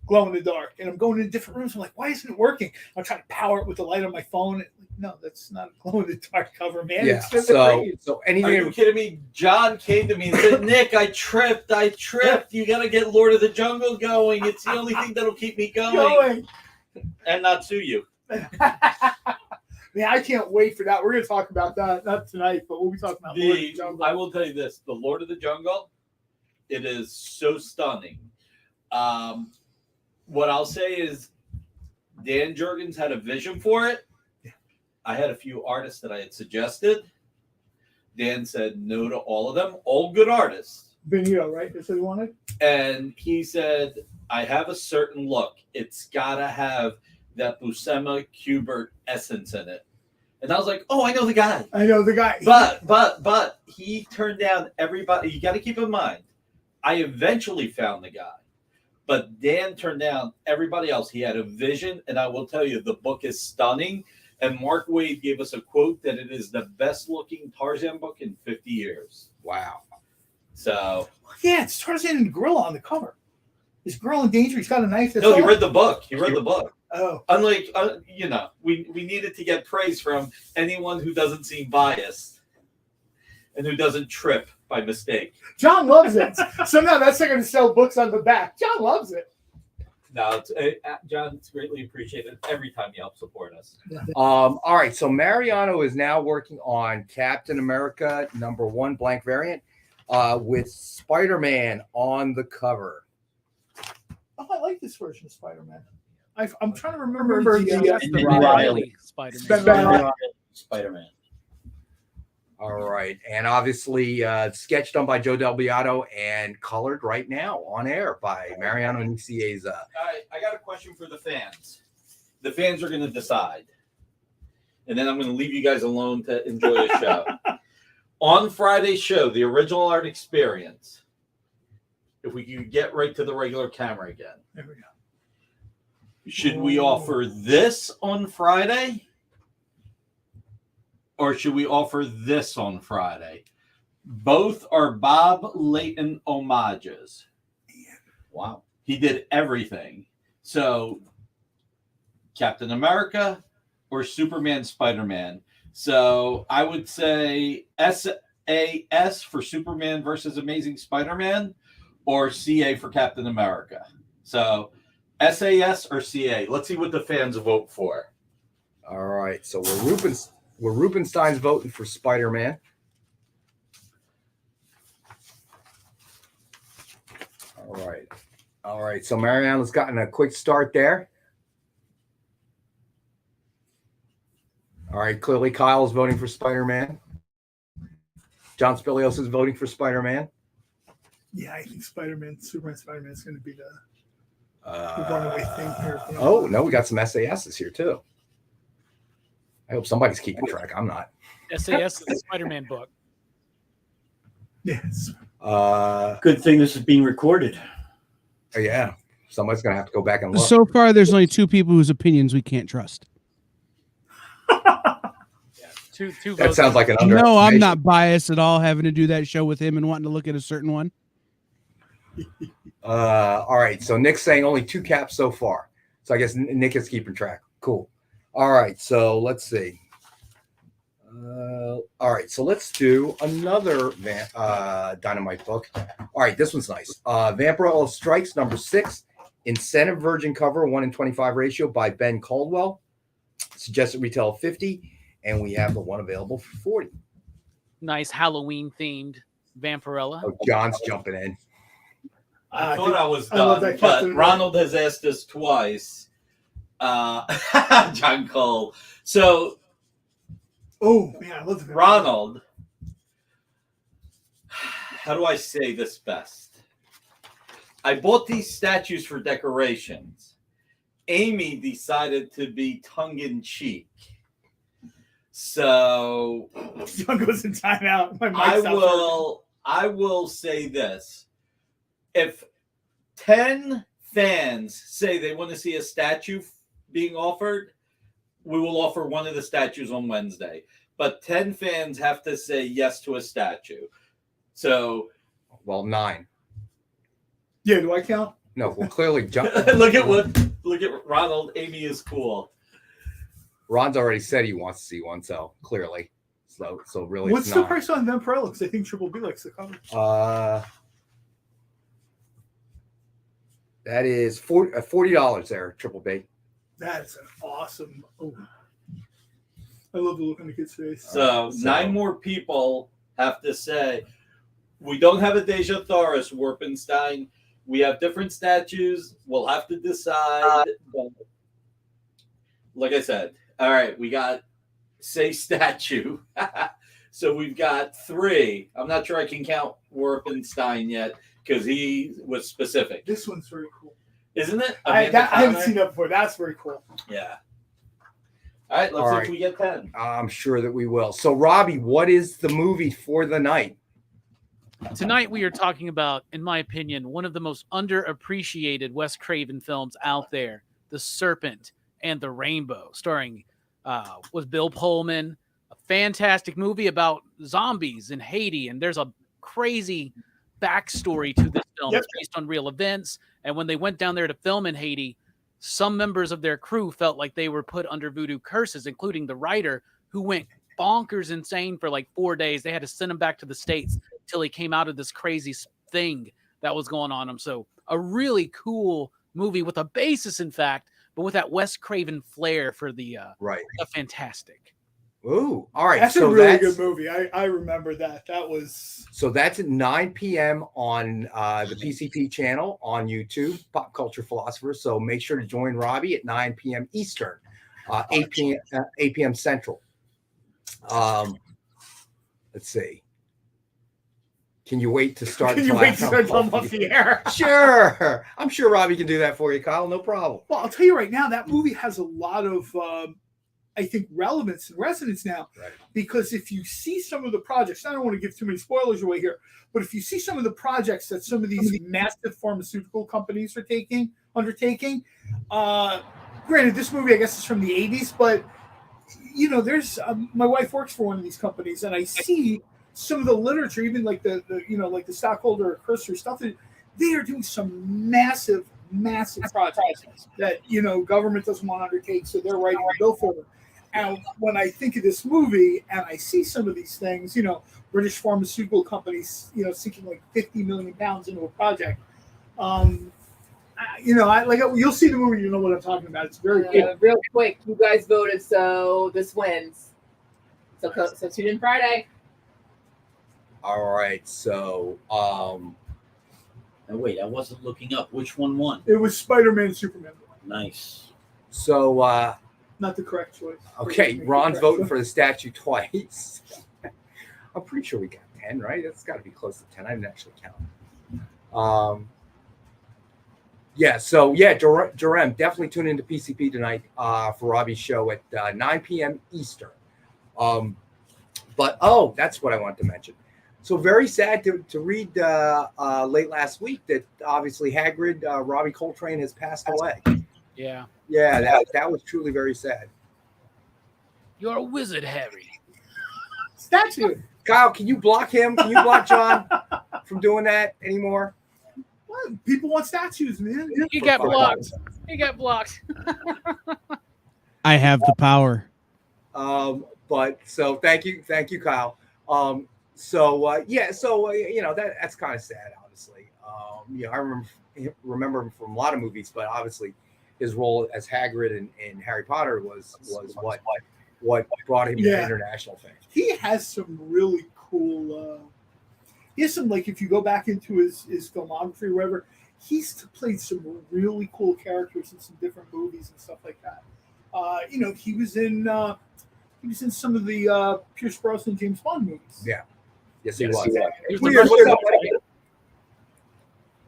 glow in the dark, and I'm going into different rooms. I'm like, why isn't it working? I'm trying to power it with the light on my phone. No, that's not a glow in the dark cover, man. Yeah. It's So anything? Are you kidding me? John came to me and said, "Nick, I tripped. You got to get Lord of the Jungle going. It's the only thing that'll keep me going and not sue you." Man, I can't wait for that. We're going to talk about that, not tonight, but we'll be talking about Lord of the Jungle. I will tell you this: the Lord of the Jungle, it is so stunning. What I'll say is, Dan Jurgens had a vision for it. I had a few artists that I had suggested. Dan said no to all of them. All good artists. Benito, right? That's what he wanted? And he said, I have a certain look. It's got to have that Buscema Kubert essence in it. And I was like, oh, I know the guy. But he turned down everybody. You got to keep in mind, I eventually found the guy. But Dan turned down everybody else. He had a vision, and I will tell you, the book is stunning. And Mark Waid gave us a quote that it is the best-looking Tarzan book in 50 years. Wow. So. Yeah, it's Tarzan and Gorilla on the cover. This girl in danger. He's got a knife. No, he read the book. He read the book. Oh. Unlike, we needed to get praise from anyone who doesn't seem biased and who doesn't trip by mistake. John loves it. Somehow that's not going to sell books on the back. John loves it. No, John, it's greatly appreciated every time you help support us. All right, so Mariano is now working on Captain America #1 blank variant with Spider-Man on the cover. Oh, I like this version of Spider-Man. I'm trying to remember the Riley Spider-Man. All right, and obviously sketch done by Joe Del Beato and colored right now on air by Mariano Nicieza. All right, I got a question for the fans. The fans are going to decide, and then I'm going to leave you guys alone to enjoy the show. On Friday's show, the original art experience, if we could get right to the regular camera again. There we go. Should we offer this on Friday? Or should we offer this on Friday? Both are Bob Layton homages. Wow. He did everything. So, Captain America or Superman, Spider-Man. So, I would say SAS for Superman versus Amazing Spider-Man or CA for Captain America. So, SAS or CA. Let's see what the fans vote for. All right. So, Rubenstein's voting for Spider-Man. All right. So Mariano's gotten a quick start there. All right. Clearly, Kyle's voting for Spider-Man. John Spilios is voting for Spider-Man. Yeah, I think Superman, Spider-Man is going to be the runaway thing here. Oh, no, we got some SASs here, too. I hope somebody's keeping track. I'm not. SAS is a Spider-Man book. Yes. Good thing this is being recorded. Yeah. Somebody's going to have to go back and look. So far, there's only 2 people whose opinions we can't trust. Two that sounds like an No, I'm not biased at all having to do that show with him and wanting to look at a certain one. All right. So Nick's saying only 2 caps so far. So I guess Nick is keeping track. Cool. All right. So let's see. All right, so let's do another Dynamite book. All right, this one's nice. Vampirella Strikes #6, Incentive Virgin cover, 1:25 ratio by Ben Caldwell. Suggested retail of $50, and we have the one available for $40. Nice Halloween themed Vampirella. Oh, John's jumping in. I thought I was done, but Ronald has asked us twice. John Cole. So, oh man, I love the Ronald. How do I say this best? I bought these statues for decorations. Amy decided to be tongue-in-cheek. So John goes in timeout. I will say this. If 10 fans say they want to see a statue being offered, we will offer one of the statues on Wednesday. But 10 fans have to say yes to a statue. So, well, 9. Yeah, do I count? No, well, clearly, John. Look at Ronald. Amy is cool. Ron's already said he wants to see one, so clearly, so really, what's the price on Vampirella? Because I think Triple B likes the cover. That is $40 there, Triple B. That's an awesome. Oh. I love the look on the kid's face. So 9 more people have to say, we don't have a Deja Thoris Warpenstein. We have different statues. We'll have to decide. Like I said, all right, we got say statue. So we've got 3. I'm not sure I can count Warpenstein yet because he was specific. This one's very cool. Isn't it? I haven't seen that before. That's very cool. Yeah. All right, let's see if we get 10. I'm sure that we will. So, Robbie, what is the movie for the night? Tonight we are talking about, in my opinion, one of the most underappreciated Wes Craven films out there, The Serpent and the Rainbow, starring was Bill Pullman. A fantastic movie about zombies in Haiti, and there's a crazy backstory to this film. It's based on real events, and when they went down there to film in Haiti, some members of their crew felt like they were put under voodoo curses, including the writer, who went bonkers insane for like 4 days. They had to send him back to the States until he came out of this crazy thing that was going on him. So a really cool movie with a basis, in fact, but with that Wes Craven flair for the fantastic. Ooh, all right. That's a really good movie. I remember that. That was so. That's at 9 p.m. on the PCP channel on YouTube, Pop Culture Philosophers. So make sure to join Robbie at 9 p.m. Eastern, 8 p.m. Central. Let's see. Can you wait to start? Can you wait to start off the air? Sure. I'm sure Robbie can do that for you, Kyle. No problem. Well, I'll tell you right now, that movie has a lot of, I think, relevance and resonance now. Right. Because if you see some of the projects, I don't want to give too many spoilers away here, but if you see some of the projects that some of these massive pharmaceutical companies are undertaking, granted, this movie, I guess, is from the 80s, but, you know, there's, my wife works for one of these companies, and I see some of the literature, even like the like the stockholder or cursory stuff, they are doing some massive projects that, you know, government doesn't want to undertake, so they're writing a bill for them. And when I think of this movie and I see some of these things, you know, British pharmaceutical companies, you know, sinking like £50 million into a project, you know, you'll see the movie, you know what I'm talking about. It's very cool. Real quick, you guys voted, so this wins. So tune in Friday. All right, so now wait, I wasn't looking up which one won. It was Spider-Man Superman. Nice. So not the correct choice. Okay, Ron's voting for the statue twice. I'm pretty sure we got 10, right? That's got to be close to 10. I didn't actually count. Yeah, so yeah, Jerem, definitely tune into PCP tonight for Robbie's show at 9 p.m. Eastern. But that's what I wanted to mention. So very sad to read late last week that obviously Hagrid, Robbie Coltrane, has passed away. Yeah. Yeah, that was truly very sad. You're a wizard, Harry. Statue. Kyle, can you block him? Can you block John from doing that anymore? What? People want statues, man. He got blocked. He got blocked. I have the power. But so thank you, Kyle. That's kind of sad, honestly. I remember him from a lot of movies, but obviously his role as Hagrid in Harry Potter was what brought him to international fame. He has some really cool. He has some, like, if you go back into his filmography or whatever, he's played some really cool characters in some different movies and stuff like that. He was in some of the Pierce Brosnan James Bond movies. Yeah. Yes, he was.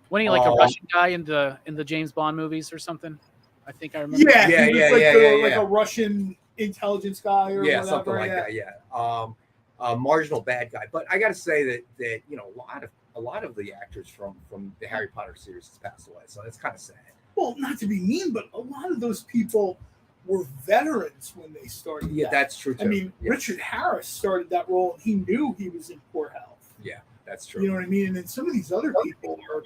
Wasn't he like a Russian guy in the James Bond movies or something? I think I remember. Like a Russian intelligence guy or whatever. Something like that. Yeah. Marginal bad guy. But I got to say that a lot of the actors from the Harry Potter series has passed away, so it's kind of sad. Well, not to be mean, but a lot of those people were veterans when they started. Yeah, that's true too. I mean, Richard Harris started that role, and he knew he was in poor health. Yeah, that's true. You know what I mean? And then some of these other people are,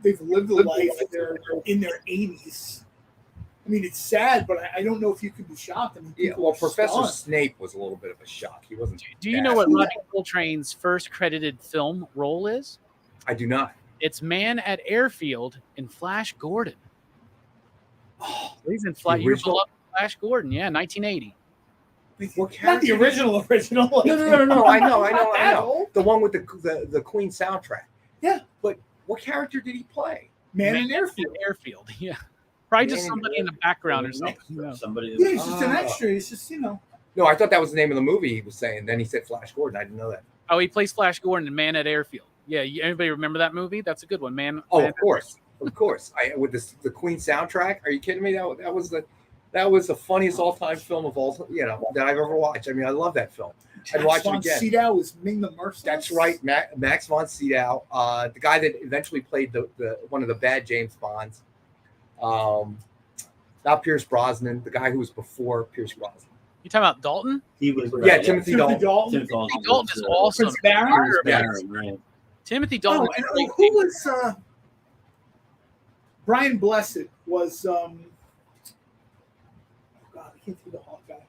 they've lived a life. They're in their 80s. I mean, it's sad, but I don't know if you could be shocked. I mean, Professor stunned. Snape was a little bit of a shock. He wasn't. Do you know what Robbie Coltrane's first credited film role is? I do not. It's Man at Airfield in Flash Gordon. Oh, he's in Flash Gordon. Yeah, 1980. Not the original. No. I know. The one with the Queen soundtrack. Yeah. But what character did he play? Man in Airfield. Airfield. Yeah. Probably just somebody in the background or something. Somebody. Yeah, he's just an extra. He's just, No, I thought that was the name of the movie he was saying. Then he said Flash Gordon. I didn't know that. Oh, he plays Flash Gordon in Man at Airfield. Yeah, anybody remember that movie? That's a good one, Man. Of course. With the Queen soundtrack. Are you kidding me? That was the funniest all-time film of all that I've ever watched. I mean, I love that film. I'd watch it again. Sydow was Ming the Merciless. That's right, Max von Sydow, the guy that eventually played the one of the bad James Bonds. Not Pierce Brosnan, the guy who was before Pierce Brosnan. You talking about Dalton? He was Timothy Dalton. Timothy Dalton is awesome. Baron, right. Timothy Dalton. Who was Brian Blessed was oh God, I can't think of the Hawk guy.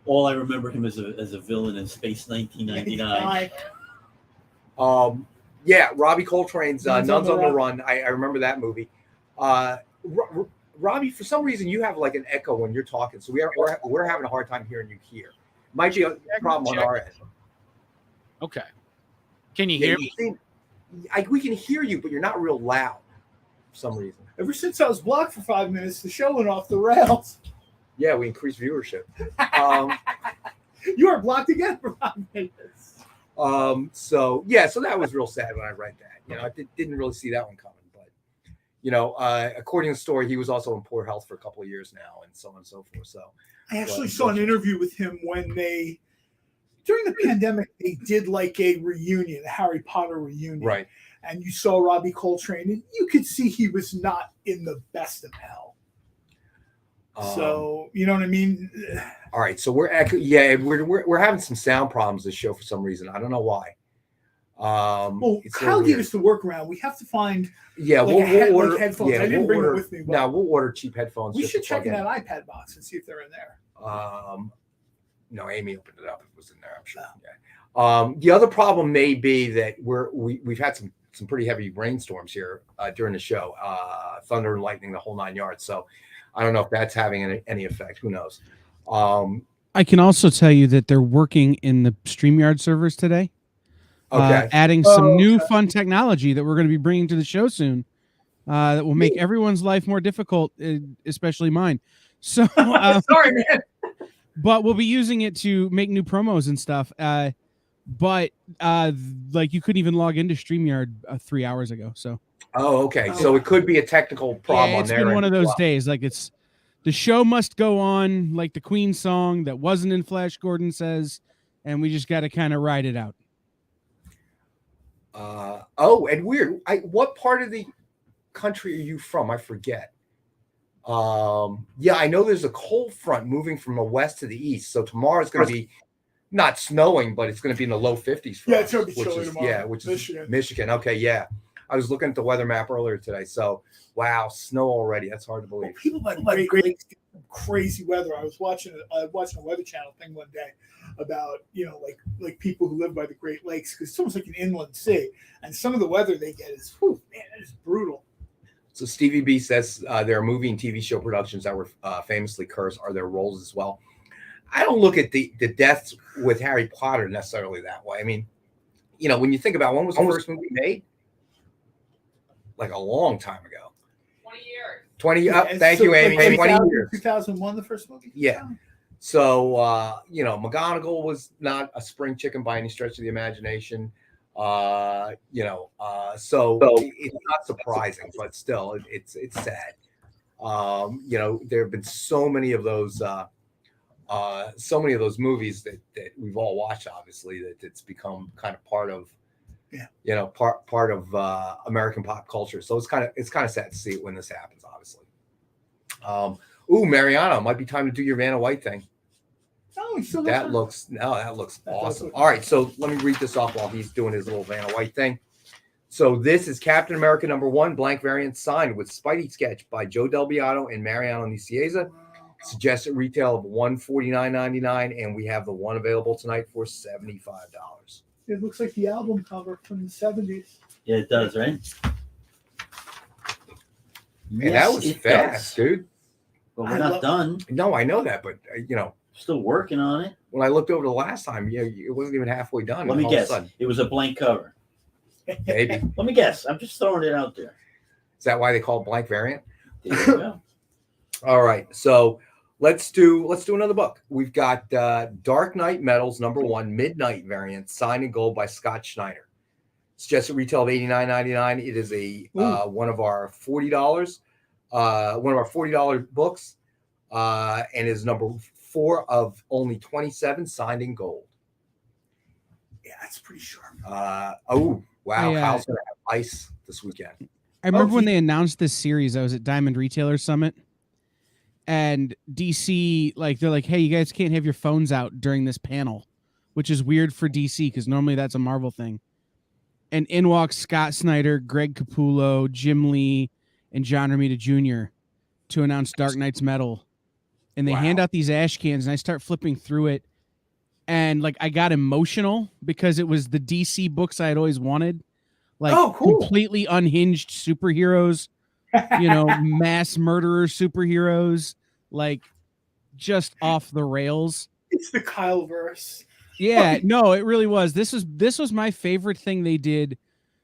All I remember him as a villain in Space 1999. Robbie Coltrane's Nuns on the Run. I remember that movie. Robbie, for some reason you have like an echo when you're talking, so we're having a hard time hearing you here. Might be a problem on our end. Okay. Can you hear me? We can hear you, but you're not real loud for some reason. Ever since I was blocked for 5 minutes, the show went off the rails. Yeah, we increased viewership. You are blocked again for 5 minutes. So that was real sad when I read that. I didn't really see that one coming. But according to the story, he was also in poor health for a couple of years now, and so on and so forth. So I actually saw an interview with him when during the pandemic, they did like a reunion, a Harry Potter reunion. Right. And you saw Robbie Coltrane, and you could see he was not in the best of health. So you know what I mean? All right. So we're having some sound problems this show for some reason. I don't know why. Kyle gave us the workaround. We have to find we'll order headphones. I didn't bring it with me. No, we'll order cheap headphones. We should check in that iPad box and see if they're in there. No, Amy opened it up. It was in there, I'm sure. Yeah. The other problem may be that we've had some pretty heavy rainstorms here during the show, thunder and lightning, the whole 9 yards. So I don't know if that's having any effect. Who knows? I can also tell you that they're working in the StreamYard servers today. Okay. Adding some new fun technology that we're going to be bringing to the show soon that will make everyone's life more difficult, especially mine. So sorry, man. But we'll be using it to make new promos and stuff. But you couldn't even log into StreamYard 3 hours ago. So. Oh, okay. So it could be a technical problem on there. It's been one of those days. Like the show must go on, like the Queen song that wasn't in Flash Gordon says, and we just got to kind of ride it out. And weird. What part of the country are you from? I forget. I know there's a cold front moving from the west to the east. So tomorrow's going to be not snowing, but it's going to be in the low 50s. It's going to be chilly tomorrow. Which is Michigan. Okay, yeah. I was looking at the weather map earlier today. So, wow, snow already. That's hard to believe. Well, people by the Great Lakes get crazy weather. I was watching a Weather Channel thing one day about, like people who live by the Great Lakes, because it's almost like an inland sea. And some of the weather they get is, man, it is brutal. So Stevie B says there are movie and TV show productions that were famously cursed. Are there roles as well? I don't look at the deaths with Harry Potter necessarily that way. I mean, when you think about when was the first movie made? Like a long time ago. 20 years. 20. Thank you, Amy. Like 20 years. 2001, the first movie. Yeah. So McGonagall was not a spring chicken by any stretch of the imagination. So it's not surprising, but still, it's sad. There have been so many of those movies that we've all watched, obviously, that it's become kind of part of, part of American pop culture. So it's kind of sad to see it when this happens, obviously. Mariano, might be time to do your Vanna White thing. Oh, that looks awesome. All right, so let me read this off while he's doing his little Vanna White thing. So this is Captain America #1 blank variant signed with Spidey sketch by Joe Del Beato and Mariano Nicieza. Suggested retail of $149.99, and we have the one available tonight for $75. It looks like the album cover from the 70s. Yeah, it does, right? Man, that was fast, dude. But we're not done. No, I know that, but still working on it. When I looked over the last time, it wasn't even halfway done. Let me guess. It was a blank cover. Maybe. Let me guess. I'm just throwing it out there. Is that why they call it blank variant? There you go. All right, so let's do another book. We've got Dark Knight Metals #1 Midnight variant signed in gold by Scott Schneider. Suggested retail of $89.99. It is one of our $40 books, and is number 4 of only 27 signed in gold. Yeah, that's pretty sharp. Wow, Kyle's gonna have ice this weekend. I remember when they announced this series, I was at Diamond Retailer Summit, and DC, they're like, hey, you guys can't have your phones out during this panel, which is weird for DC because normally that's a Marvel thing. And in walks Scott Snyder, Greg Capullo, Jim Lee, and John Romita Jr. to announce Dark Knight's Metal. And they hand out these ash cans, and I start flipping through it. And I got emotional because it was the DC books I had always wanted. Completely unhinged superheroes, mass murderer superheroes, just off the rails. It's the Kyleverse. Yeah, no, it really was. This was my favorite thing they did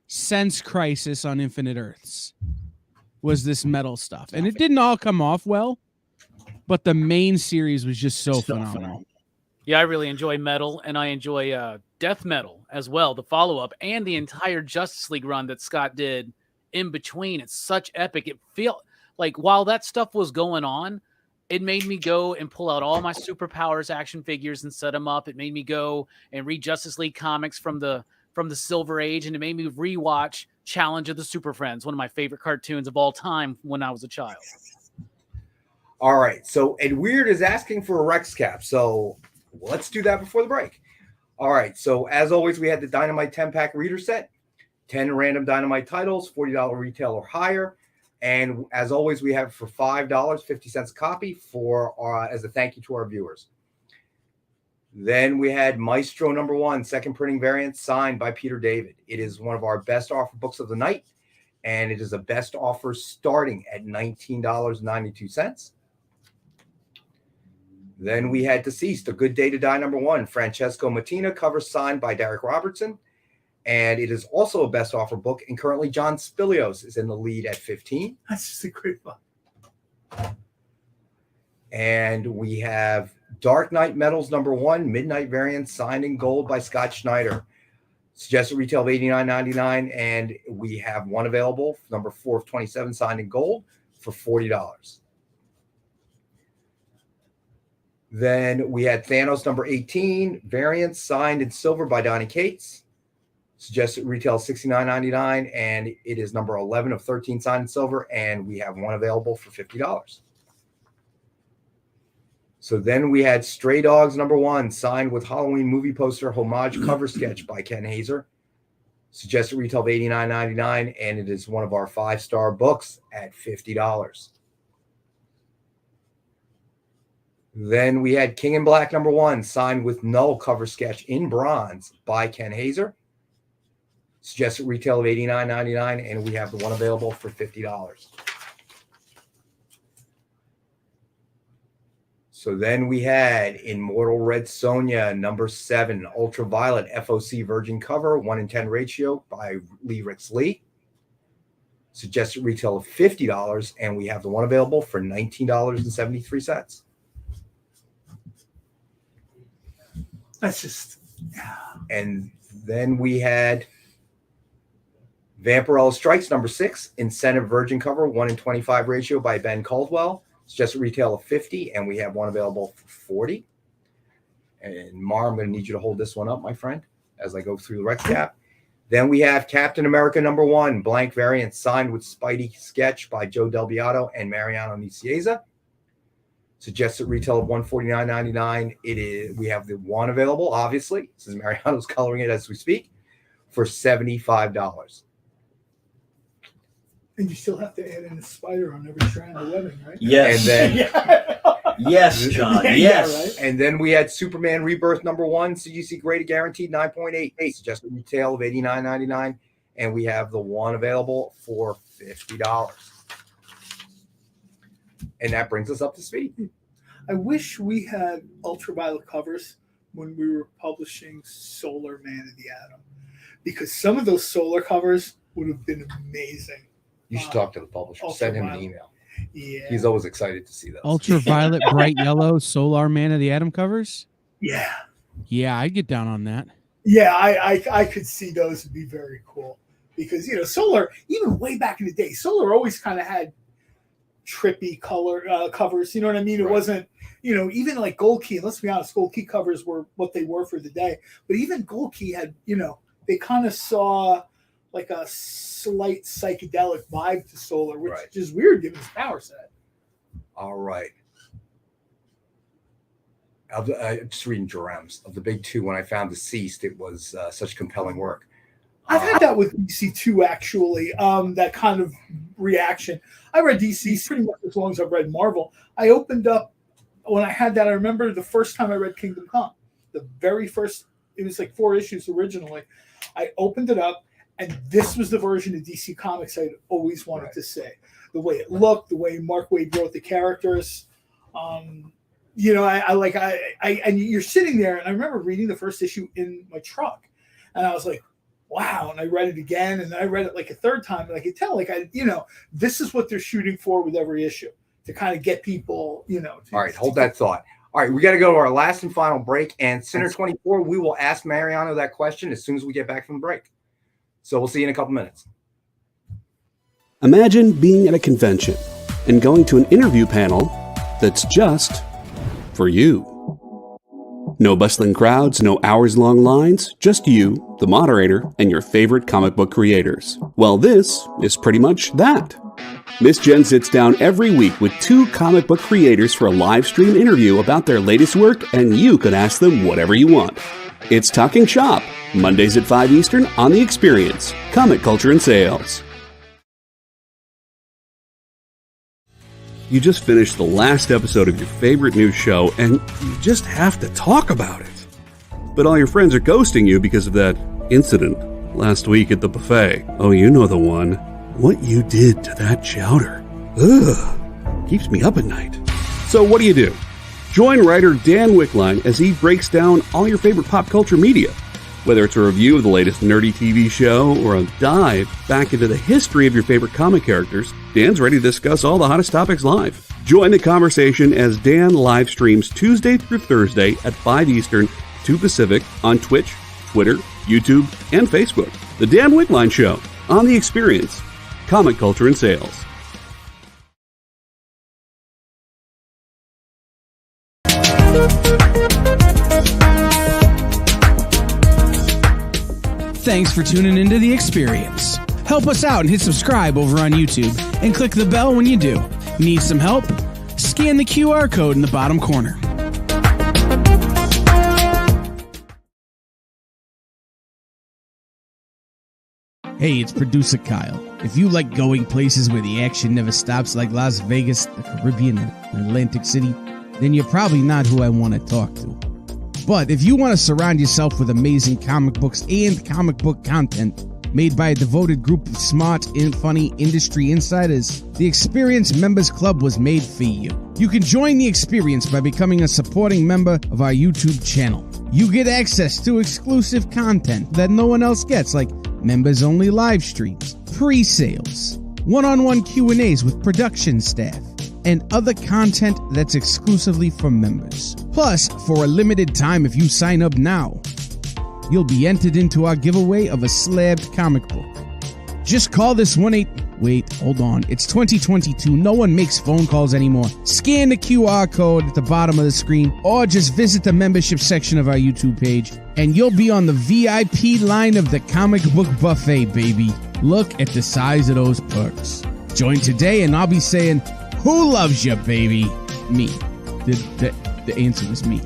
since Crisis on Infinite Earths, was this metal stuff. And it didn't all come off well, but the main series was just so phenomenal. Yeah, I really enjoy Metal, and I enjoy Death Metal as well, the follow-up, and the entire Justice League run that Scott did in between. It's such epic. It feel like while that stuff was going on, it made me go and pull out all my Superpowers action figures and set them up. It made me go and read Justice League comics from the Silver Age, and it made me rewatch Challenge of the Super Friends, one of my favorite cartoons of all time when I was a child. All right, so Ed Weird is asking for a Rex cap, so let's do that before the break. All right, so as always, we had the Dynamite 10-pack reader set, 10 random Dynamite titles, $40 retail or higher. And as always, we have it for $5, 50 cents a copy as a thank you to our viewers. Then we had Maestro #1, second printing variant, signed by Peter David. It is one of our best offer books of the night, and it is a best offer starting at $19.92. Then we had Deceased, A Good Day to Die #1, Francesco Mattina, cover signed by Derek Robertson. And it is also a best offer book. And currently John Spilios is in the lead at 15. That's just a great book. And we have Dark Knight Metals #1, Midnight variant, signed in gold by Scott Schneider. Suggested retail of $89.99. And we have one available, number 4 of 27, signed in gold for $40. Then we had Thanos #18, variant, signed in silver by Donny Cates. Suggested retail $69.99, and it is number 11 of 13 signed in silver, and we have one available for $50. So then we had Stray Dogs #1, signed with Halloween movie poster homage cover sketch by Ken Hazer. Suggested retail of $89.99, and it is one of our 5-star books at $50. Then we had King in Black #1, signed with Null cover sketch in bronze by Ken Hazer. Suggested retail of $89.99, and we have the one available for $50. So then we had Immortal Red Sonja #7, Ultraviolet FOC Virgin cover, 1:10 ratio by Lee Ritz Lee. Suggested retail of $50, and we have the one available for $19.73. That's just. And then we had Vampirella Strikes #6, Incentive Virgin cover, 1:25 ratio by Ben Caldwell. Suggested retail of $50, and we have one available for $40. And Mar, I'm going to need you to hold this one up, my friend, as I go through the Rex cap. Then we have Captain America #1, blank variant, signed with Spidey sketch by Joe Del Beato and Mariano Nicieza. Suggested retail of $149.99. It is. We have the one available, obviously. This is Mariano's coloring it as we speak, for $75. And you still have to add in a spider on every strand of webbing, right? Yes. And then, yes, John. Yes. Yeah, right? And then we had Superman Rebirth #1, CGC graded guaranteed 9.88. Suggested retail of $89.99, and we have the one available for $50. And that brings us up to speed. I wish we had ultraviolet covers when we were publishing Solar Man of the Atom, because some of those solar covers would have been amazing. You should talk to the publisher. Send him an email. Yeah. He's always excited to see those. Ultraviolet, bright yellow, Solar Man of the Atom covers? Yeah. Yeah, I'd get down on that. Yeah, I could see those would be very cool, because, Solar, even way back in the day, Solar always kind of had trippy color covers. You know what I mean? It wasn't, even like Gold Key. And let's be honest, Gold Key covers were what they were for the day. But even Gold Key had, they kind of saw like a slight psychedelic vibe to Solar, which is weird given his power set. All right. I'm just reading Jerems. Of the big two, when I found Deceased, it was such compelling work. I've had that with DC too, actually. That kind of reaction. I read DC pretty much as long as I've read Marvel. I opened up when I had that. I remember the first time I read Kingdom Come, the very first. It was like 4 issues originally. I opened it up, and this was the version of DC Comics I'd always wanted to say. The way it looked, the way Mark Waid wrote the characters. And you're sitting there, and I remember reading the first issue in my truck, and I was like, wow. And I read it again, and then I read it like a third time, and I could tell, this is what they're shooting for with every issue, to kind of get people, All right, hold that thought. All right, we got to go to our last and final break, and Center 24, we will ask Mariano that question as soon as we get back from the break. So we'll see you in a couple minutes. Imagine being at a convention and going to an interview panel that's just for you. No bustling crowds, no hours-long lines, just you, the moderator, and your favorite comic book creators. Well, this is pretty much that. Miss Jen sits down every week with 2 comic book creators for a live stream interview about their latest work, and you can ask them whatever you want. It's Talking Shop, Mondays at 5 Eastern on The Experience, Comic Culture and Sales. You just finished the last episode of your favorite new show, and you just have to talk about it. But all your friends are ghosting you because of that incident last week at the buffet. Oh, you know the one. What you did to that chowder. Ugh. Keeps me up at night. So what do? Join writer Dan Wickline as he breaks down all your favorite pop culture media. Whether it's a review of the latest nerdy TV show or a dive back into the history of your favorite comic characters, Dan's ready to discuss all the hottest topics live. Join the conversation as Dan live streams Tuesday through Thursday at 5 Eastern, 2 Pacific on Twitch, Twitter, YouTube, and Facebook. The Dan Wickline Show on The Experience, Comic Culture and Sales. Thanks for tuning into The Experience. Help us out and hit subscribe over on YouTube and click the bell when you do. Need some help? Scan the QR code in the bottom corner. Hey, it's producer Kyle. If you like going places where the action never stops like Las Vegas, the Caribbean, and Atlantic City, then you're probably not who I want to talk to. But if you want to surround yourself with amazing comic books and comic book content made by a devoted group of smart and funny industry insiders, the Experience Members Club was made for you. You can join the experience by becoming a supporting member of our YouTube channel. You get access to exclusive content that no one else gets, like members-only live streams, pre-sales, one-on-one Q&As with production staff, and other content that's exclusively for members. Plus, for a limited time, if you sign up now, you'll be entered into our giveaway of a slabbed comic book. Just call this Wait, hold on. It's 2022. No one makes phone calls anymore. Scan the QR code at the bottom of the screen, or just visit the membership section of our YouTube page, and you'll be on the VIP line of the comic book buffet, baby. Look at the size of those perks. Join today, and I'll be saying, who loves you, baby? Me. The answer is me.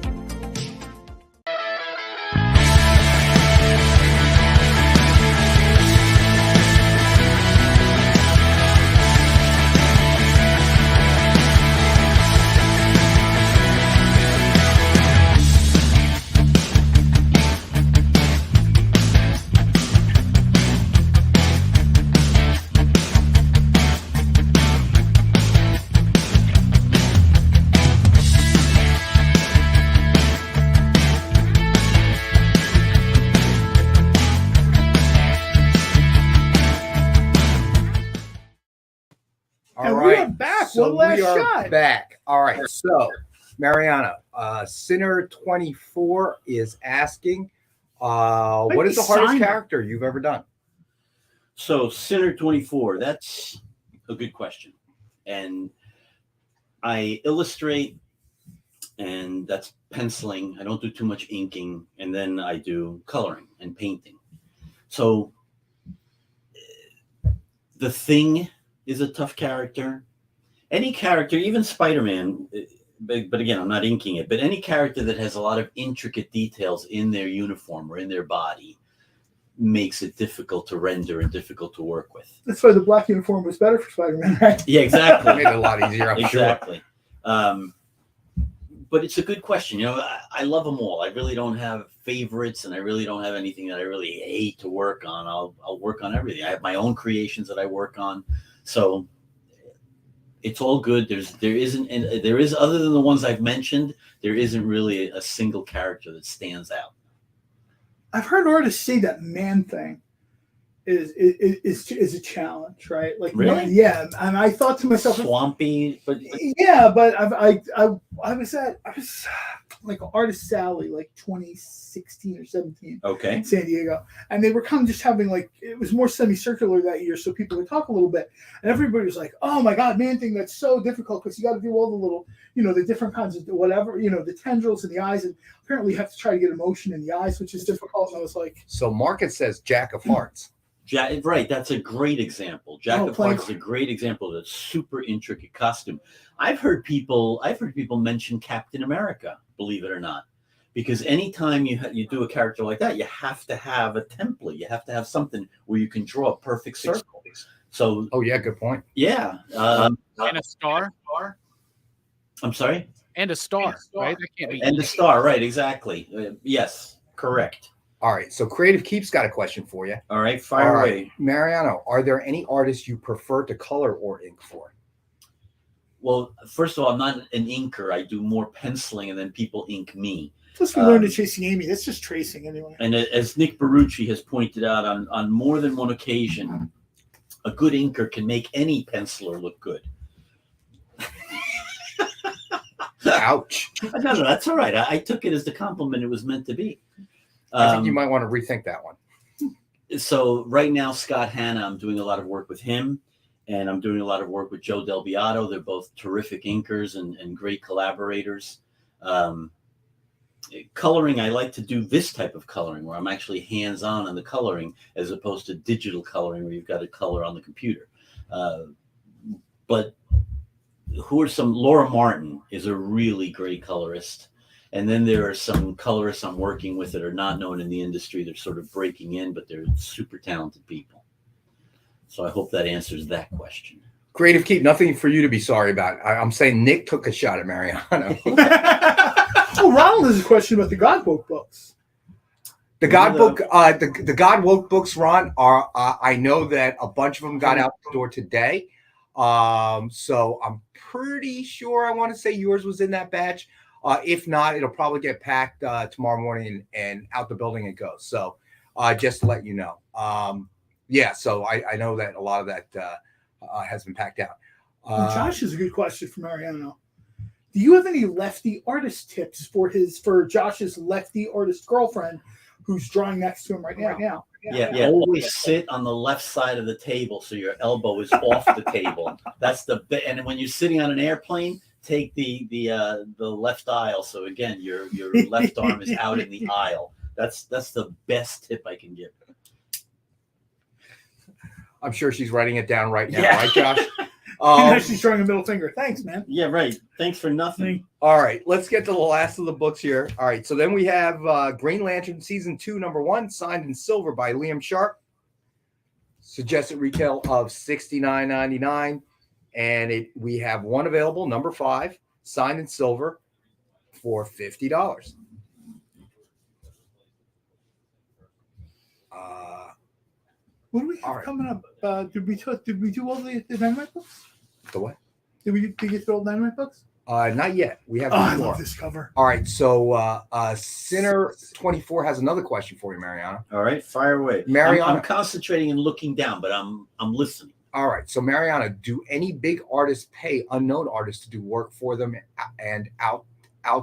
So we are back. All right. So, Mariano, Sinner24 is asking, what is the hardest character you've ever done? So, Sinner24, that's a good question. And I illustrate, and that's penciling. I don't do too much inking. And then I do coloring and painting. So, The Thing is a tough character. Any character, even Spider-Man, but again, I'm not inking it, but any character that has a lot of intricate details in their uniform or in their body makes it difficult to render and difficult to work with. That's why the black uniform was better for Spider-Man, right? Yeah, exactly. Made it a lot easier, I'm exactly. Sure. But it's a good question. You know, I love them all. I really don't have favorites, and I really don't have anything that I really hate to work on. I'll work on everything. I have my own creations that I work on. So it's all good. There is other than the ones I've mentioned, there isn't really a single character that stands out. I've heard artists say that Man-Thing is a challenge, right? Like, really? Yeah. And I thought to myself, swampy, but yeah, but I was like Artist Sally, like 2016 or 17, okay, in San Diego, and they were kind of just having like, it was more semicircular that year, so people would talk a little bit, and everybody was like, "Oh my God, Man-Thing, that's so difficult because you got to do all the little, the different kinds of whatever, the tendrils in the eyes, and apparently you have to try to get emotion in the eyes, which is difficult." And I was like, so Market says Jack of Hearts. Right, that's a great example. Jack of Hearts is a great example of a super intricate costume. I've heard people mention Captain America, believe it or not, because anytime you do a character like that, you have to have a template. You have to have something where you can draw a perfect circle. So, oh yeah, good point. Yeah, and a star. I'm sorry. And a star, right? That can't be. And a star, right? Exactly. Yes, correct. All right, so Creative Keep's got a question for you. All right, fire away. Mariano, are there any artists you prefer to color or ink for? Well, first of all, I'm not an inker. I do more penciling, and then people ink me. Plus, we learned to Chasing Amy. That's just tracing anyway. And as Nick Barucci has pointed out on more than one occasion, a good inker can make any penciler look good. Ouch. No, that's all right. I took it as the compliment it was meant to be. I think you might want to rethink that one. So right now, Scott Hanna, I'm doing a lot of work with him, and I'm doing a lot of work with Joe Del Beato. They're both terrific inkers and great collaborators. Coloring, I like to do this type of coloring where I'm actually hands-on in the coloring as opposed to digital coloring where you've got to color on the computer. But who are some? Laura Martin is a really great colorist. And then there are some colorists I'm working with that are not known in the industry. They're sort of breaking in, but they're super talented people. So I hope that answers that question. Creative Keep, nothing for you to be sorry about. I'm saying Nick took a shot at Mariano. Oh, Ronald has a question about the God Woke books. The God book, the God Woke books, Ron, are I know that a bunch of them got out the door today. So I'm pretty sure I want to say yours was in that batch. If not, it'll probably get packed tomorrow morning and out the building it goes. So just to let you know. Yeah, so I know that a lot of that has been packed out. Josh is a good question for Mariano. Do you have any lefty artist tips for Josh's lefty artist girlfriend who's drawing next to him right now? Yeah. Always sit on the left side of the table so your elbow is off the table. That's and when you're sitting on an airplane, take the left aisle. So again, your left arm is out in the aisle. That's the best tip I can give. I'm sure she's writing it down right now, Yeah. right, Josh? She's showing a middle finger. Thanks, man. Yeah, right. Thanks for nothing. All right, let's get to the last of the books here. All right, so then we have Green Lantern Season 2, number 1, signed in silver by Liam Sharp. Suggested retail of $69.99. And we have one available, number 5, signed in silver for $50. What do we have coming up? Did we do all the Dynamite books? The what? Did we get through all the Dynamite books? Not yet. We have. I love this cover. All right, so Sinner 24 has another question for you, Mariana. All right, fire away. Mariana, I'm concentrating and looking down, but I'm listening. All right, so Mariana, do any big artists pay unknown artists to do work for them and out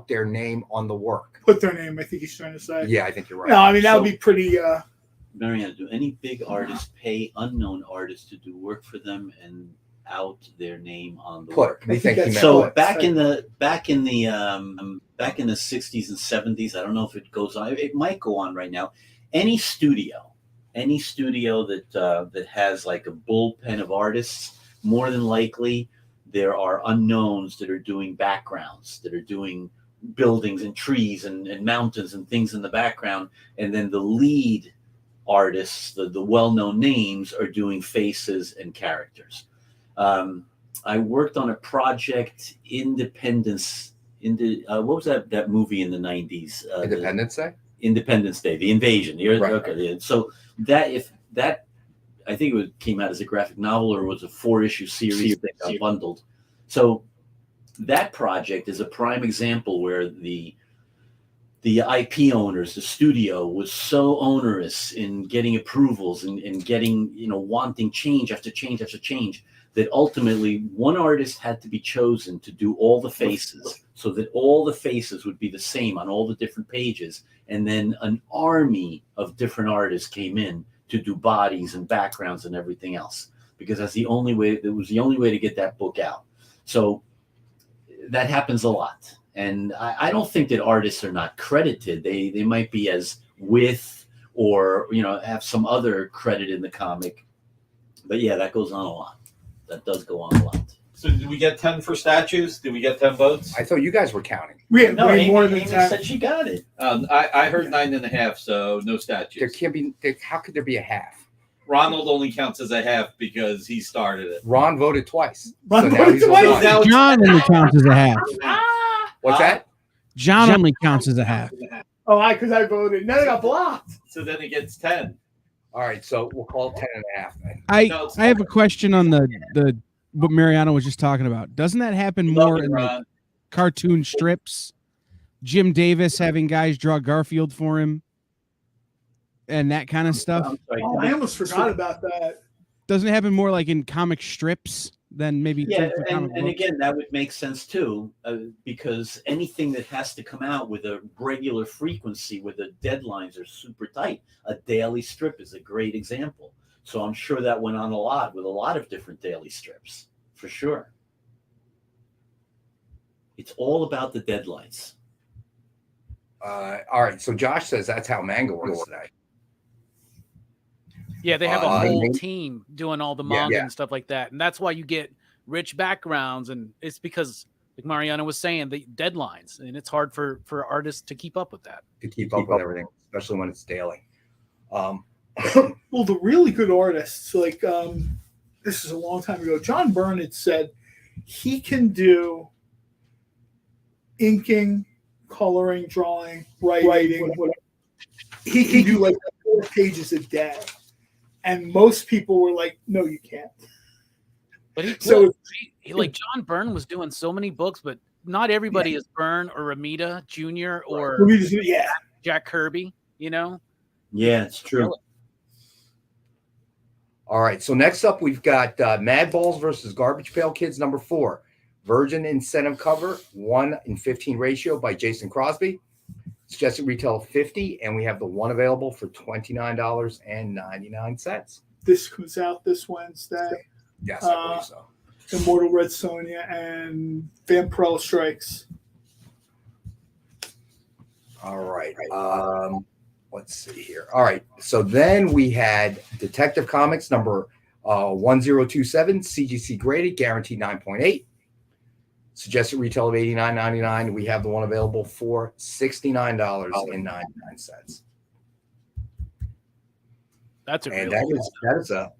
their name on the work? Put their name. I think he's trying to say. Yeah, I think you're right. No, I mean that would be pretty. Mariana, do any big artists pay unknown artists to do work for them and out their name on the work? So back in the 60s and 70s, I don't know if it goes on. It might go on right now. Any studio that has like a bullpen of artists, more than likely there are unknowns that are doing backgrounds, that are doing buildings and trees and mountains and things in the background, and then the lead artists, the well-known names, are doing faces and characters. I worked on a project, Independence. What was that movie in the 90s? Independence Day. Independence Day, the invasion. Right. Okay, so I think it came out as a graphic novel or was a 4-issue series that got bundled. So that project is a prime example where the IP owners, the studio, was so onerous in getting approvals and getting, wanting change after change after change, that ultimately one artist had to be chosen to do all the faces so that all the faces would be the same on all the different pages. And then an army of different artists came in to do bodies and backgrounds and everything else, because that was the only way to get that book out. So that happens a lot. And I don't think that artists are not credited. They might be as with, or, have some other credit in the comic. But yeah, that goes on a lot. That does go on a lot. So did we get 10 for statues? Did we get 10 votes? I thought you guys were counting. We had Amy more than 10. said she got it. I heard 9.5, so no statues. There can't be. How could there be a half? Ronald only counts as a half because he started it. Ron voted twice. Ron voted twice. Now it's- John only counts as a half. What's that? John only counts as a half. Oh, because I voted. Then I got blocked. So then it gets 10. All right, so we'll call it 10.5 then. I have a question on the what Mariano was just talking about. Doesn't that happen more in like cartoon strips? Jim Davis having guys draw Garfield for him and that kind of stuff. Oh, I almost forgot about that. Doesn't it happen more like in comic strips than maybe? Yeah, for comic and books? again, that would make sense too, because anything that has to come out with a regular frequency, where the deadlines are super tight, a daily strip is a great example. So I'm sure that went on a lot with a lot of different daily strips, for sure. It's all about the deadlines. All right, so Josh says that's how manga works today. Yeah, they have a whole team doing all the manga and stuff like that. And that's why you get rich backgrounds. And it's because, like Mariano was saying, the deadlines. And it's hard for artists to keep up with that. To keep up with everything, especially when it's daily. Well, the really good artists, like this is a long time ago, John Byrne had said he can do inking, coloring, drawing, writing. He can do like 4 pages a day. And most people were like, no, you can't. But he like John Byrne was doing so many books, but not everybody is Byrne or Ramita Jr. or Jack Kirby, you know? Yeah, it's true. All right, so next up we've got Mad Balls versus Garbage Pail Kids number 4. Virgin incentive cover, 1 in 15 ratio by Jason Crosby. Suggested retail of $50, and we have the one available for $29.99. This comes out this Wednesday. Yes, I believe so. Immortal Red Sonja and Vampirella Strikes. All right. Let's see here. All right. So then we had Detective Comics number 1027, CGC graded, guaranteed 9.8. Suggested retail of $89.99. We have the one available for $69.99. That's a and that is a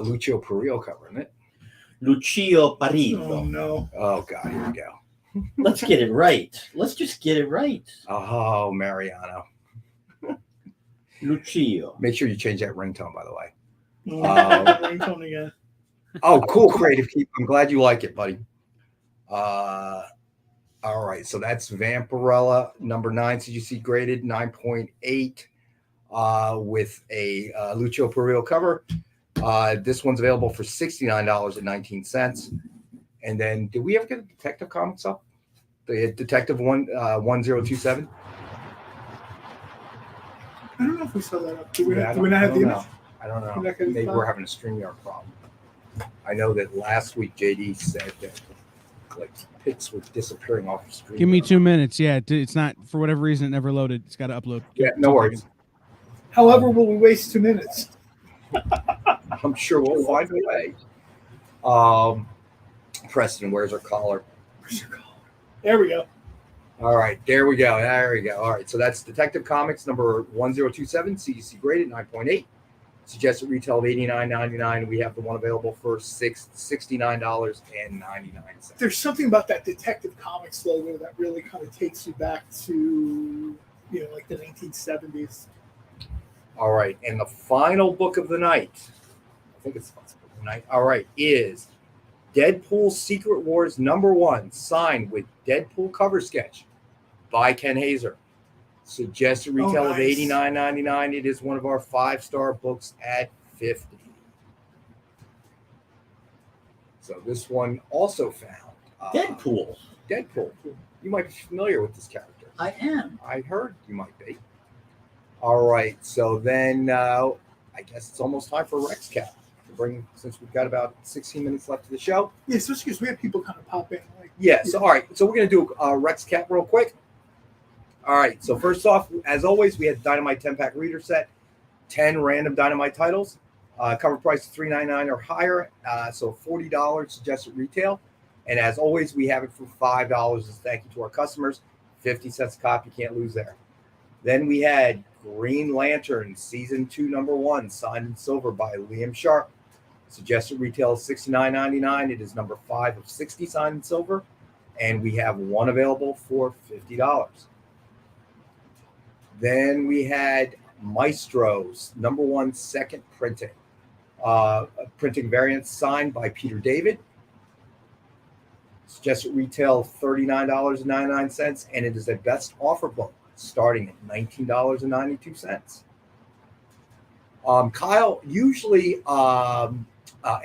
Lucio Perillo cover, isn't it? Lucio Perillo. Oh no! Oh God, here we go. Let's get it right. Let's just get it right. Oh, Mariano. Lucio. Make sure you change that ringtone, by the way. Ringtone again. Oh, cool, Creative Keep. I'm glad you like it, buddy. All right, so that's Vampirella number 9 CGC graded 9.8 with a Lucio Perillo cover. This one's available for $69.19. And then did we ever get a Detective Comics up? The Detective 1027? I don't know if we saw that up. Do we not have the image? I don't know. Maybe we're having a StreamYard problem. I know that last week JD said that like pics were disappearing off the screen. Give me 2 minutes. Yeah, it's not, for whatever reason, it never loaded. It's got to upload. Yeah, no worries. However, will we waste 2 minutes? I'm sure we'll find a way. Preston, where's our collar? Where's your collar? There we go. All right, there we go. There we go. All right, so that's Detective Comics number 1027, CGC graded 9.8. Suggested retail of $89.99. We have the one available for $69.99. There's something about that Detective Comics logo that really kind of takes you back to, like the 1970s. All right, and the final book of the night, I think it's the final book of the night, all right, is Deadpool Secret Wars number 1, signed with Deadpool cover sketch by Ken Hazer. Suggested retail of $89.99. It is one of our 5-star books at $50. So this one also found Deadpool. Deadpool. You might be familiar with this character. I am. I heard you might be. All right. So then I guess it's almost time for Rex Cap. Since we've got about 16 minutes left of the show. Yeah, especially because we have people kind of pop in. So all right. So we're going to do Rex Cap real quick. All right, so first off, as always, we had Dynamite 10-pack reader set, 10 random Dynamite titles. Cover price is $3.99 or higher, so $40 suggested retail. And as always, we have it for $5 as thank you to our customers. 50 cents a copy, you can't lose there. Then we had Green Lantern Season 2, number 1, signed in silver by Liam Sharp. Suggested retail is $69.99. It is number 5 of 60 signed in silver. And we have one available for $50. Then we had Maestro's number 1 second printing. Printing variant signed by Peter David. Suggested retail $39.99, and it is a best offer book starting at $19.92. Kyle, usually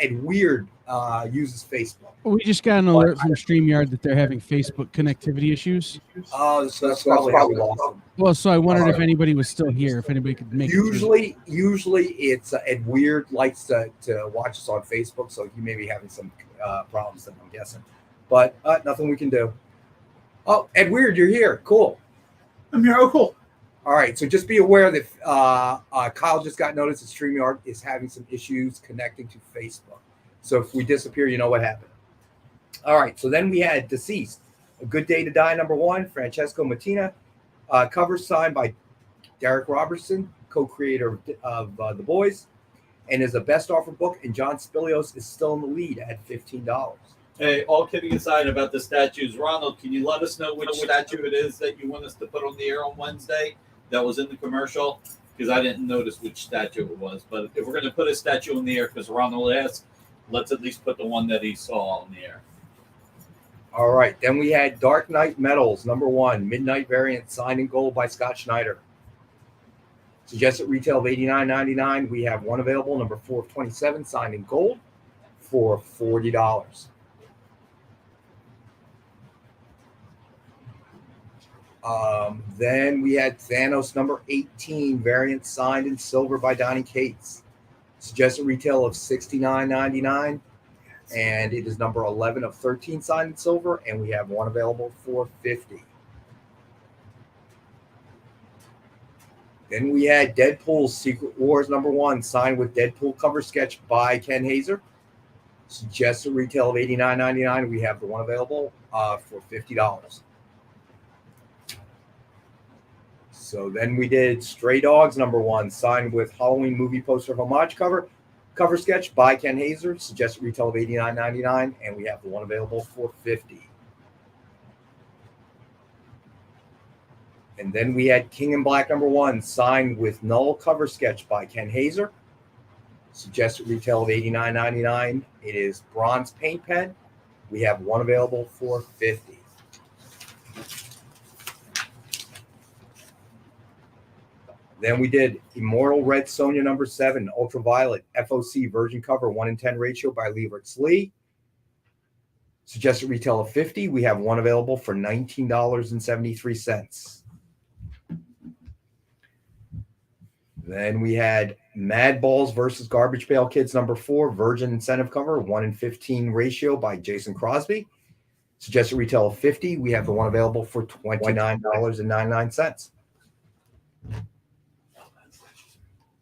Ed Weird uses Facebook. We just got an alert from StreamYard that they're having Facebook connectivity issues. Oh, so that's probably how we lost them. Well, so I wondered if anybody was still here, if anybody could make Usually it's Ed Weird likes to watch us on Facebook, so he may be having some problems, then I'm guessing. But nothing we can do. Oh, Ed Weird, you're here. Cool. I'm here. Oh, cool. All right, so just be aware that Kyle just got notice that StreamYard is having some issues connecting to Facebook. So if we disappear, you know what happened. All right, so then we had Deceased, A Good Day to Die, number 1, Francesco Mattina. Cover signed by Derek Robertson. co-creator of The Boys, and is a best offer book. And John Spilios is still in the lead at $15. Hey, all kidding aside about the statues, Ronald, can you let us know which statue it is that you want us to put on the air on Wednesday that was in the commercial? Because I didn't notice which statue it was. But if we're going to put a statue on the air, because Ronald asked, let's at least put the one that he saw on the air. All right. Then we had Dark Knight Metals, #1, Midnight Variant, signed in gold by Scott Schneider. Suggested retail of $89.99. We have one available, number 4 of 27, signed in gold for $40. Then we had Thanos #18 variant, signed in silver by Donnie Cates. Suggested retail of $69.99, and it is number 11 of 13, signed in silver, and we have one available for $50. Then we had Deadpool's Secret Wars #1, signed with Deadpool cover sketch by Ken Hazer. Suggested retail of $89.99. We have the one available for $50. So then we did Stray Dogs #1, signed with Halloween movie poster homage cover sketch by Ken Hazer. Suggested retail of $89.99, and we have the one available for $50. And then we had King in Black #1, signed with Null cover sketch by Ken Hazer. Suggested retail of $89.99. It is bronze paint pen. We have one available for $50. Then we did Immortal Red Sonja #7, Ultraviolet FOC Virgin Cover 1:10 ratio by Leverts Lee. Suggested retail of $50. We have one available for $19.73. Then we had Mad Balls versus Garbage Pail Kids #4, Virgin Incentive Cover 1:15 ratio by Jason Crosby. Suggested retail of $50. We have the one available for $29.99.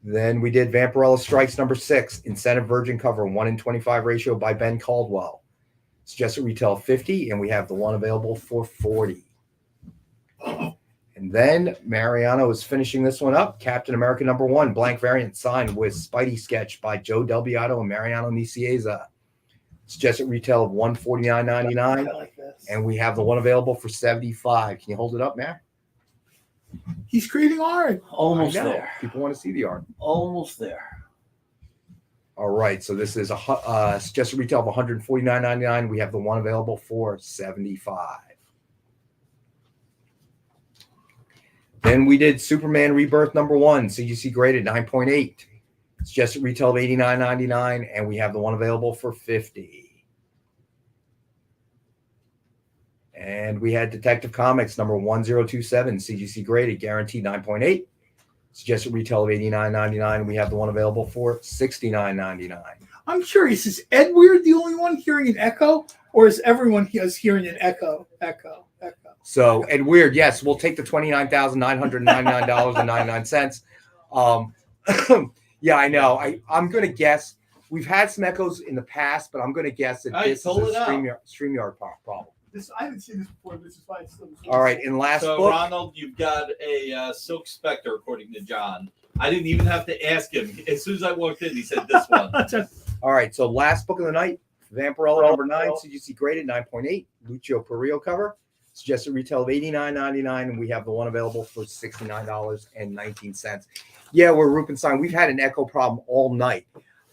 Then we did Vampirella Strikes #6, Incentive Virgin Cover 1:25 ratio by Ben Caldwell. Suggested retail of $50, and we have the one available for $40. And then Mariano is finishing this one up. Captain America #1, blank variant, signed with Spidey sketch by Joe Del Beato and Mariano Nicieza. Suggested retail of $149.99, and we have the one available for $75. Can you hold it up, man? He's creating art. Almost there. People want to see the art. Almost there. All right. So this is a suggested retail of $149.99. We have the one available for $75. Then we did Superman Rebirth #1, CGC graded 9.8. Suggested retail of $89.99, and we have the one available for $50. And we had Detective Comics #1027, CGC graded, guaranteed 9.8. Suggested retail of $89.99. We have the one available for $69.99. I'm curious, is Ed Weird the only one hearing an echo, or is everyone hearing an echo? So Ed Weird, yes, we'll take the $29,999.99. Yeah, I know. I'm going to guess. We've had some echoes in the past, but I'm going to guess that this is a StreamYard problem. I haven't seen this before. This is why it's still. All right, in last book, Ronald, you've got a Silk Spectre, according to John. I didn't even have to ask him. As soon as I walked in, he said this one. All right, so last book of the night, Vampirella #9, CGC graded 9.8, Lucio Perillo cover. Suggested retail of $89.99, and we have the one available for $69.19. Yeah, we're Rupenstein. We've had an echo problem all night.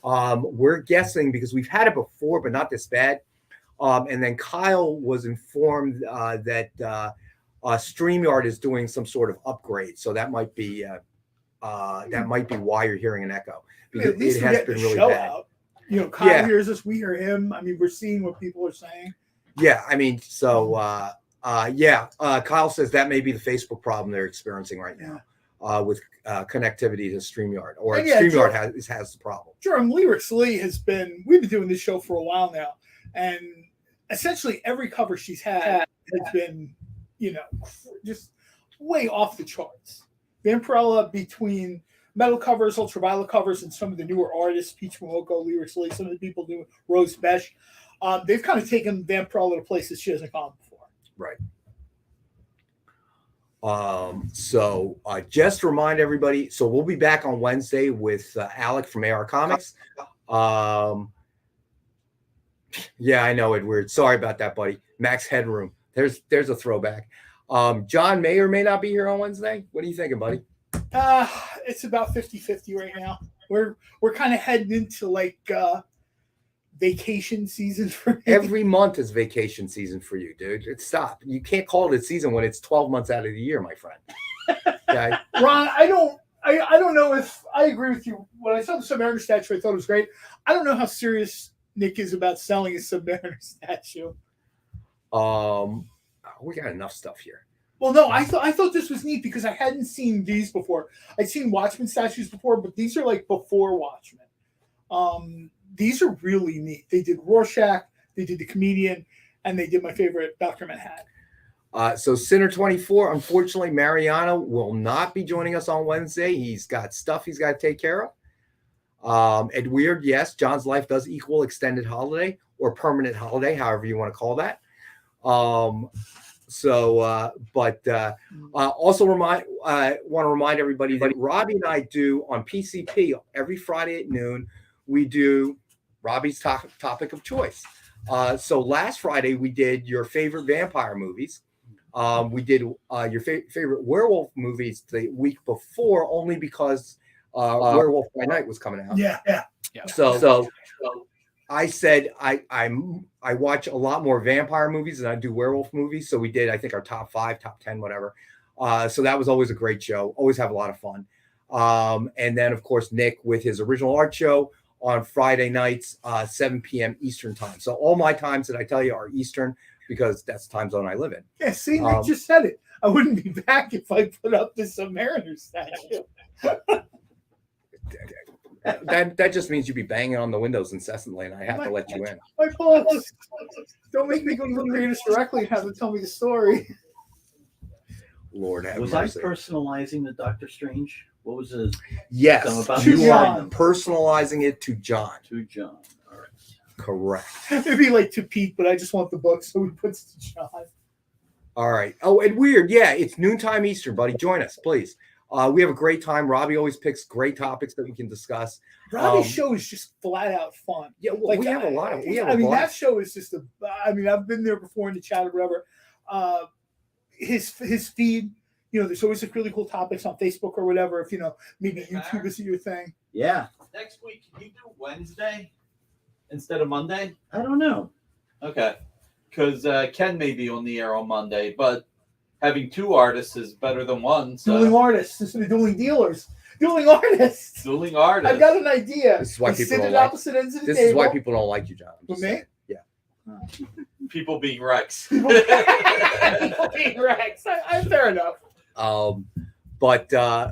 We're guessing because we've had it before, but not this bad. And then Kyle was informed that StreamYard is doing some sort of upgrade, so that might be why you're hearing an echo. Because at least it has been really bad. Out. Kyle hears us, we hear him. I mean, we're seeing what people are saying. Yeah, I mean, so Kyle says that may be the Facebook problem they're experiencing right now with connectivity to StreamYard, or StreamYard has the problem. Sure, Leverts Lee we've been doing this show for a while now, and essentially every cover she's had has been, just way off the charts. Vampirella, between metal covers, ultraviolet covers, and some of the newer artists, Peach Momoko, Leverts Lee, some of the people doing Rose Besh, they've kind of taken Vampirella to places she hasn't gone before. Right. So just to remind everybody, so we'll be back on Wednesday with Alec from AR Comics. Yeah, I know, Edward. Sorry about that, buddy. Max Headroom. There's a throwback. John may or may not be here on Wednesday. What are you thinking, buddy? It's about 50-50 right now. We're kind of heading into like vacation season for me. Every month is vacation season for you, dude. Stop. You can't call it a season when it's 12 months out of the year, my friend. Okay. Ron, I don't know if I agree with you. When I saw the Submariner statue, I thought it was great. I don't know how serious Nick is about selling a Submariner statue. We got enough stuff here. Well, no, I thought this was neat because I hadn't seen these before. I'd seen Watchmen statues before, but these are like before Watchmen. These are really neat. They did Rorschach, they did the Comedian, and they did my favorite, Dr. Manhattan. So Sinner 24, unfortunately, Mariano will not be joining us on Wednesday. He's got stuff he's got to take care of. And weird, yes, John's life does equal extended holiday or permanent holiday, however you want to call that. Also want to remind everybody that Robbie and I do on PCP every Friday at noon. We do Robbie's topic of choice. So last Friday we did your favorite vampire movies. We did your favorite werewolf movies the week before, only because Werewolf by Night was coming out. Yeah. So I said I watch a lot more vampire movies than I do werewolf movies. So we did, I think, our top 5, top 10, whatever. So that was always a great show. Always have a lot of fun. And then, of course, Nick with his original art show on Friday nights, 7 p.m. Eastern time. So all my times that I tell you are Eastern because that's the time zone I live in. Yeah, see, Nick just said it. I wouldn't be back if I put up this Submariner statue. That just means you'd be banging on the windows incessantly, and I have to let you in. My boss, don't make me go to the greatest directly and have them tell me the story. Lord have Was mercy. I personalizing the Doctor Strange? What was it? Yes, About you are personalizing it to John. To John. All right. Correct. It'd be like to Pete, but I just want the book, so he puts to John. All right. Oh, and weird. Yeah, it's noontime Eastern, buddy. Join us, please. We have a great time. Robbie always picks great topics that we can discuss. Robbie's show is just flat out fun. Yeah, well, we have a lot of. That show is just I've been there before in the chat or whatever. His feed, there's always like really cool topics on Facebook or whatever. If maybe YouTube isn't your thing. Yeah. Next week, can you do Wednesday instead of Monday? I don't know. Okay, because Ken may be on the air on Monday, but having 2 artists is better than 1. So. Dueling artists instead of dueling dealers. Dueling artists. Dueling artists. I've got an idea. This is why people sit don't at like. opposite ends of the This table. is why people don't like you, John. With me? Yeah. People being Rex. People being Rex. Fair enough. But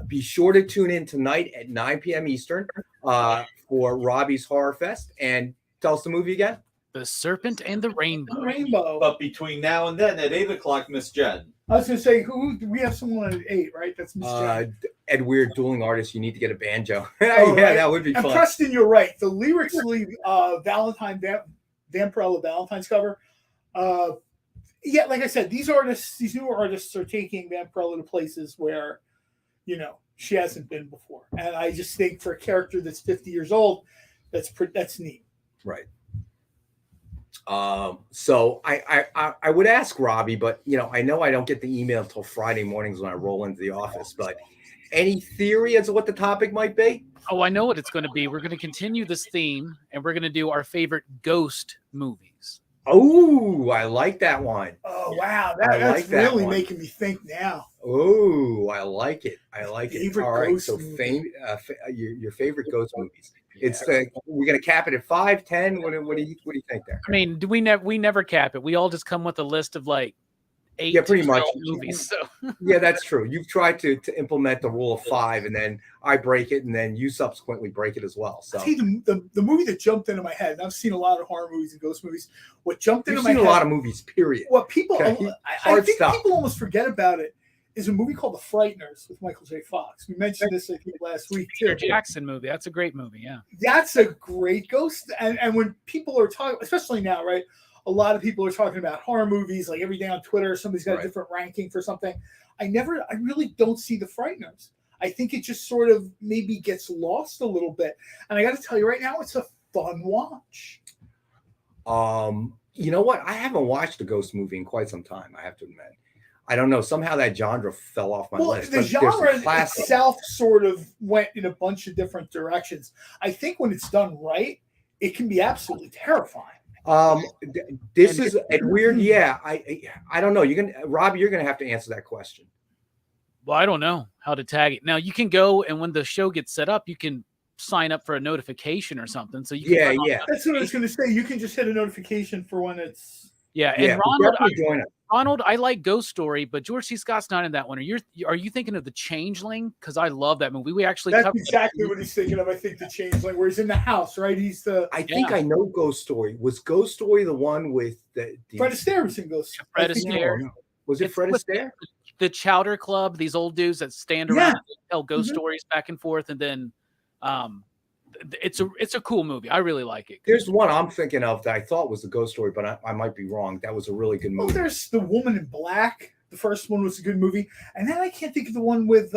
be sure to tune in tonight at 9 p.m. Eastern for Robbie's Horror Fest. And tell us the movie again. The Serpent and the Rainbow. But between now and then, at 8 o'clock, Miss Jen. I was going to say, we have someone at 8, right? That's Miss Jen. Ed Weird, dueling artist. You need to get a banjo. Oh, yeah, right. that would be and fun. Preston, you're right. The lyrics leave Vampirella Valentine's cover. Yeah, like I said, these newer artists are taking Vampirella to places where, she hasn't been before. And I just think for a character that's 50 years old, that's neat. Right. So I would ask Robbie, but I know I don't get the email until Friday mornings when I roll into the office. But any theory as to what the topic might be? Oh, I know what it's going to be. We're going to continue this theme, and we're going to do our favorite ghost movies. Oh, I like that one. Oh wow, that's really making me think now. Oh, I like it. Favorite All right, ghost so movie. your favorite ghost movies. It's we're gonna cap it at 5, 10. What do you think there? I mean, we never cap it. We all just come with a list of like 8 Yeah, pretty to much 12 movies. So yeah, that's true. You've tried to implement the rule of 5, and then I break it, and then you subsequently break it as well. So See, the movie that jumped into my head, and I've seen a lot of horror movies and ghost movies. What jumped into you've my seen head? a lot of movies. Period. What people, Okay. I think people almost forget about it. Is a movie called The Frighteners with Michael J. Fox. We mentioned this I think last week too. Peter Jackson movie. That's a great movie. Yeah. That's a great ghost. And when people are talking, especially now, right? a lot of people are talking about horror movies, like every day on Twitter, somebody's got a different ranking for something. I really don't see The Frighteners. I think it just sort of maybe gets lost a little bit. And I got to tell you right now, it's a fun watch. You know what? I haven't watched a ghost movie in quite some time, I have to admit. I don't know. Somehow that genre fell off my list. The genre itself sort of went in a bunch of different directions. I think when it's done right, it can be absolutely terrifying. This is weird. Yeah, I don't know. Robbie, you're gonna have to answer that question. Well, I don't know how to tag it. Now you can go, and when the show gets set up, you can sign up for a notification or something. So you can That's what I was going to say. You can just hit a notification for when it's And Ronald, I like Ghost Story, but George C. Scott's not in that one. Are you thinking of The Changeling? Because I love that movie. We actually that's exactly what he's thinking of. I think The Changeling, where he's in the house, right? He's the. I think I know Ghost Story. Was Ghost Story the one with the Fred Astaire was in Ghost Story? Fred Astaire. Was it Fred Astaire? The Chowder Club. These old dudes that stand around and tell ghost stories back and forth, and then. It's a cool movie. I really like it. There's one I'm thinking of that I thought was the Ghost Story, but I might be wrong. That was a really good movie. Oh, there's The Woman in Black. The first one was a good movie, and then I can't think of the one with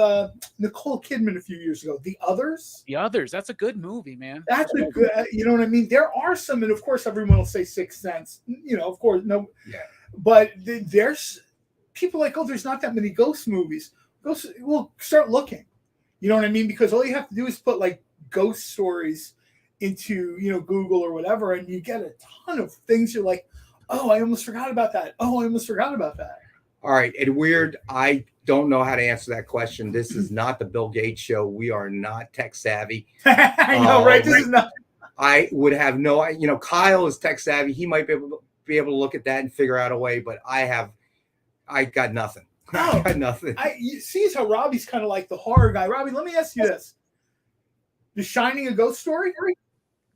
Nicole Kidman a few years ago. The Others. The Others. That's a good movie, man. That's a good. You know what I mean? There are some, and of course, everyone will say Sixth Sense. You know, of course, no. Yeah. But there's people like, oh, there's not that many ghost movies. Well, start looking. You know what I mean? Because all you have to do is put like ghost stories into Google or whatever, and you get a ton of things. You're like, oh, I almost forgot about that. Oh, I almost forgot about that. All right, Ed Weird, I don't know how to answer that question. This is not the Bill Gates show. We are not tech savvy. I know, right? This is not. I would have no. Kyle is tech savvy. He might be able to look at that and figure out a way. But I got nothing. I got nothing. You see how Robbie's kind of like the horror guy. Robbie, let me ask you this. The Shining a ghost story?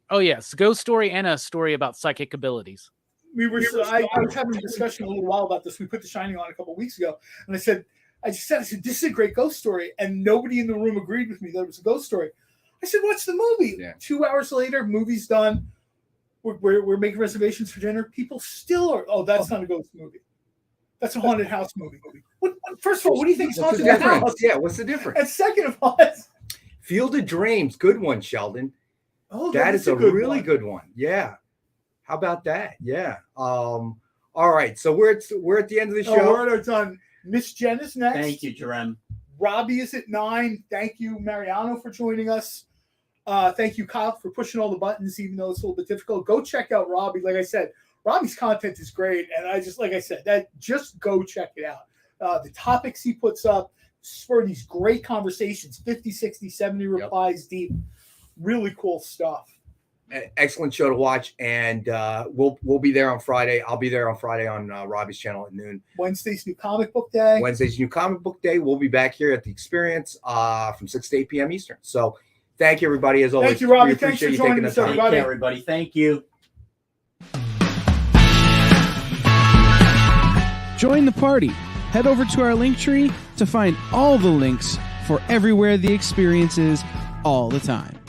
Oh, yes. Ghost story and a story about psychic abilities. I was having a discussion a little while about this. We put The Shining on a couple of weeks ago. And I said, this is a great ghost story. And nobody in the room agreed with me that it was a ghost story. I said, what's the movie? Yeah. 2 hours later, movie's done. We're making reservations for dinner. People still are, that's not a ghost movie. That's a haunted house movie. First of all, what do you think is haunted house? Yeah, what's the difference? And second of all, Field of Dreams, good one, Sheldon. Oh, that is a really good one. Yeah. How about that? Yeah. All right. So we're at the end of the show. We're done. Miss Jen is next. Thank you, Jerem. Robbie is at 9. Thank you, Mariano, for joining us. Thank you, Kyle, for pushing all the buttons, even though it's a little bit difficult. Go check out Robbie. Like I said, Robbie's content is great, and just go check it out. The topics he puts up for these great conversations, 50, 60, 70 replies deep. Really cool stuff. Excellent show to watch, and we'll be there on Friday. I'll be there on Friday on Robbie's channel at noon. Wednesday's New Comic Book Day. We'll be back here at the Experience from 6 to 8 p.m. Eastern. So thank you, everybody, as always. Thank you, Robbie. Thanks for joining us, everybody. Take care, everybody. Thank you. Join the party. Head over to our link tree to find all the links for everywhere the Experience is all the time.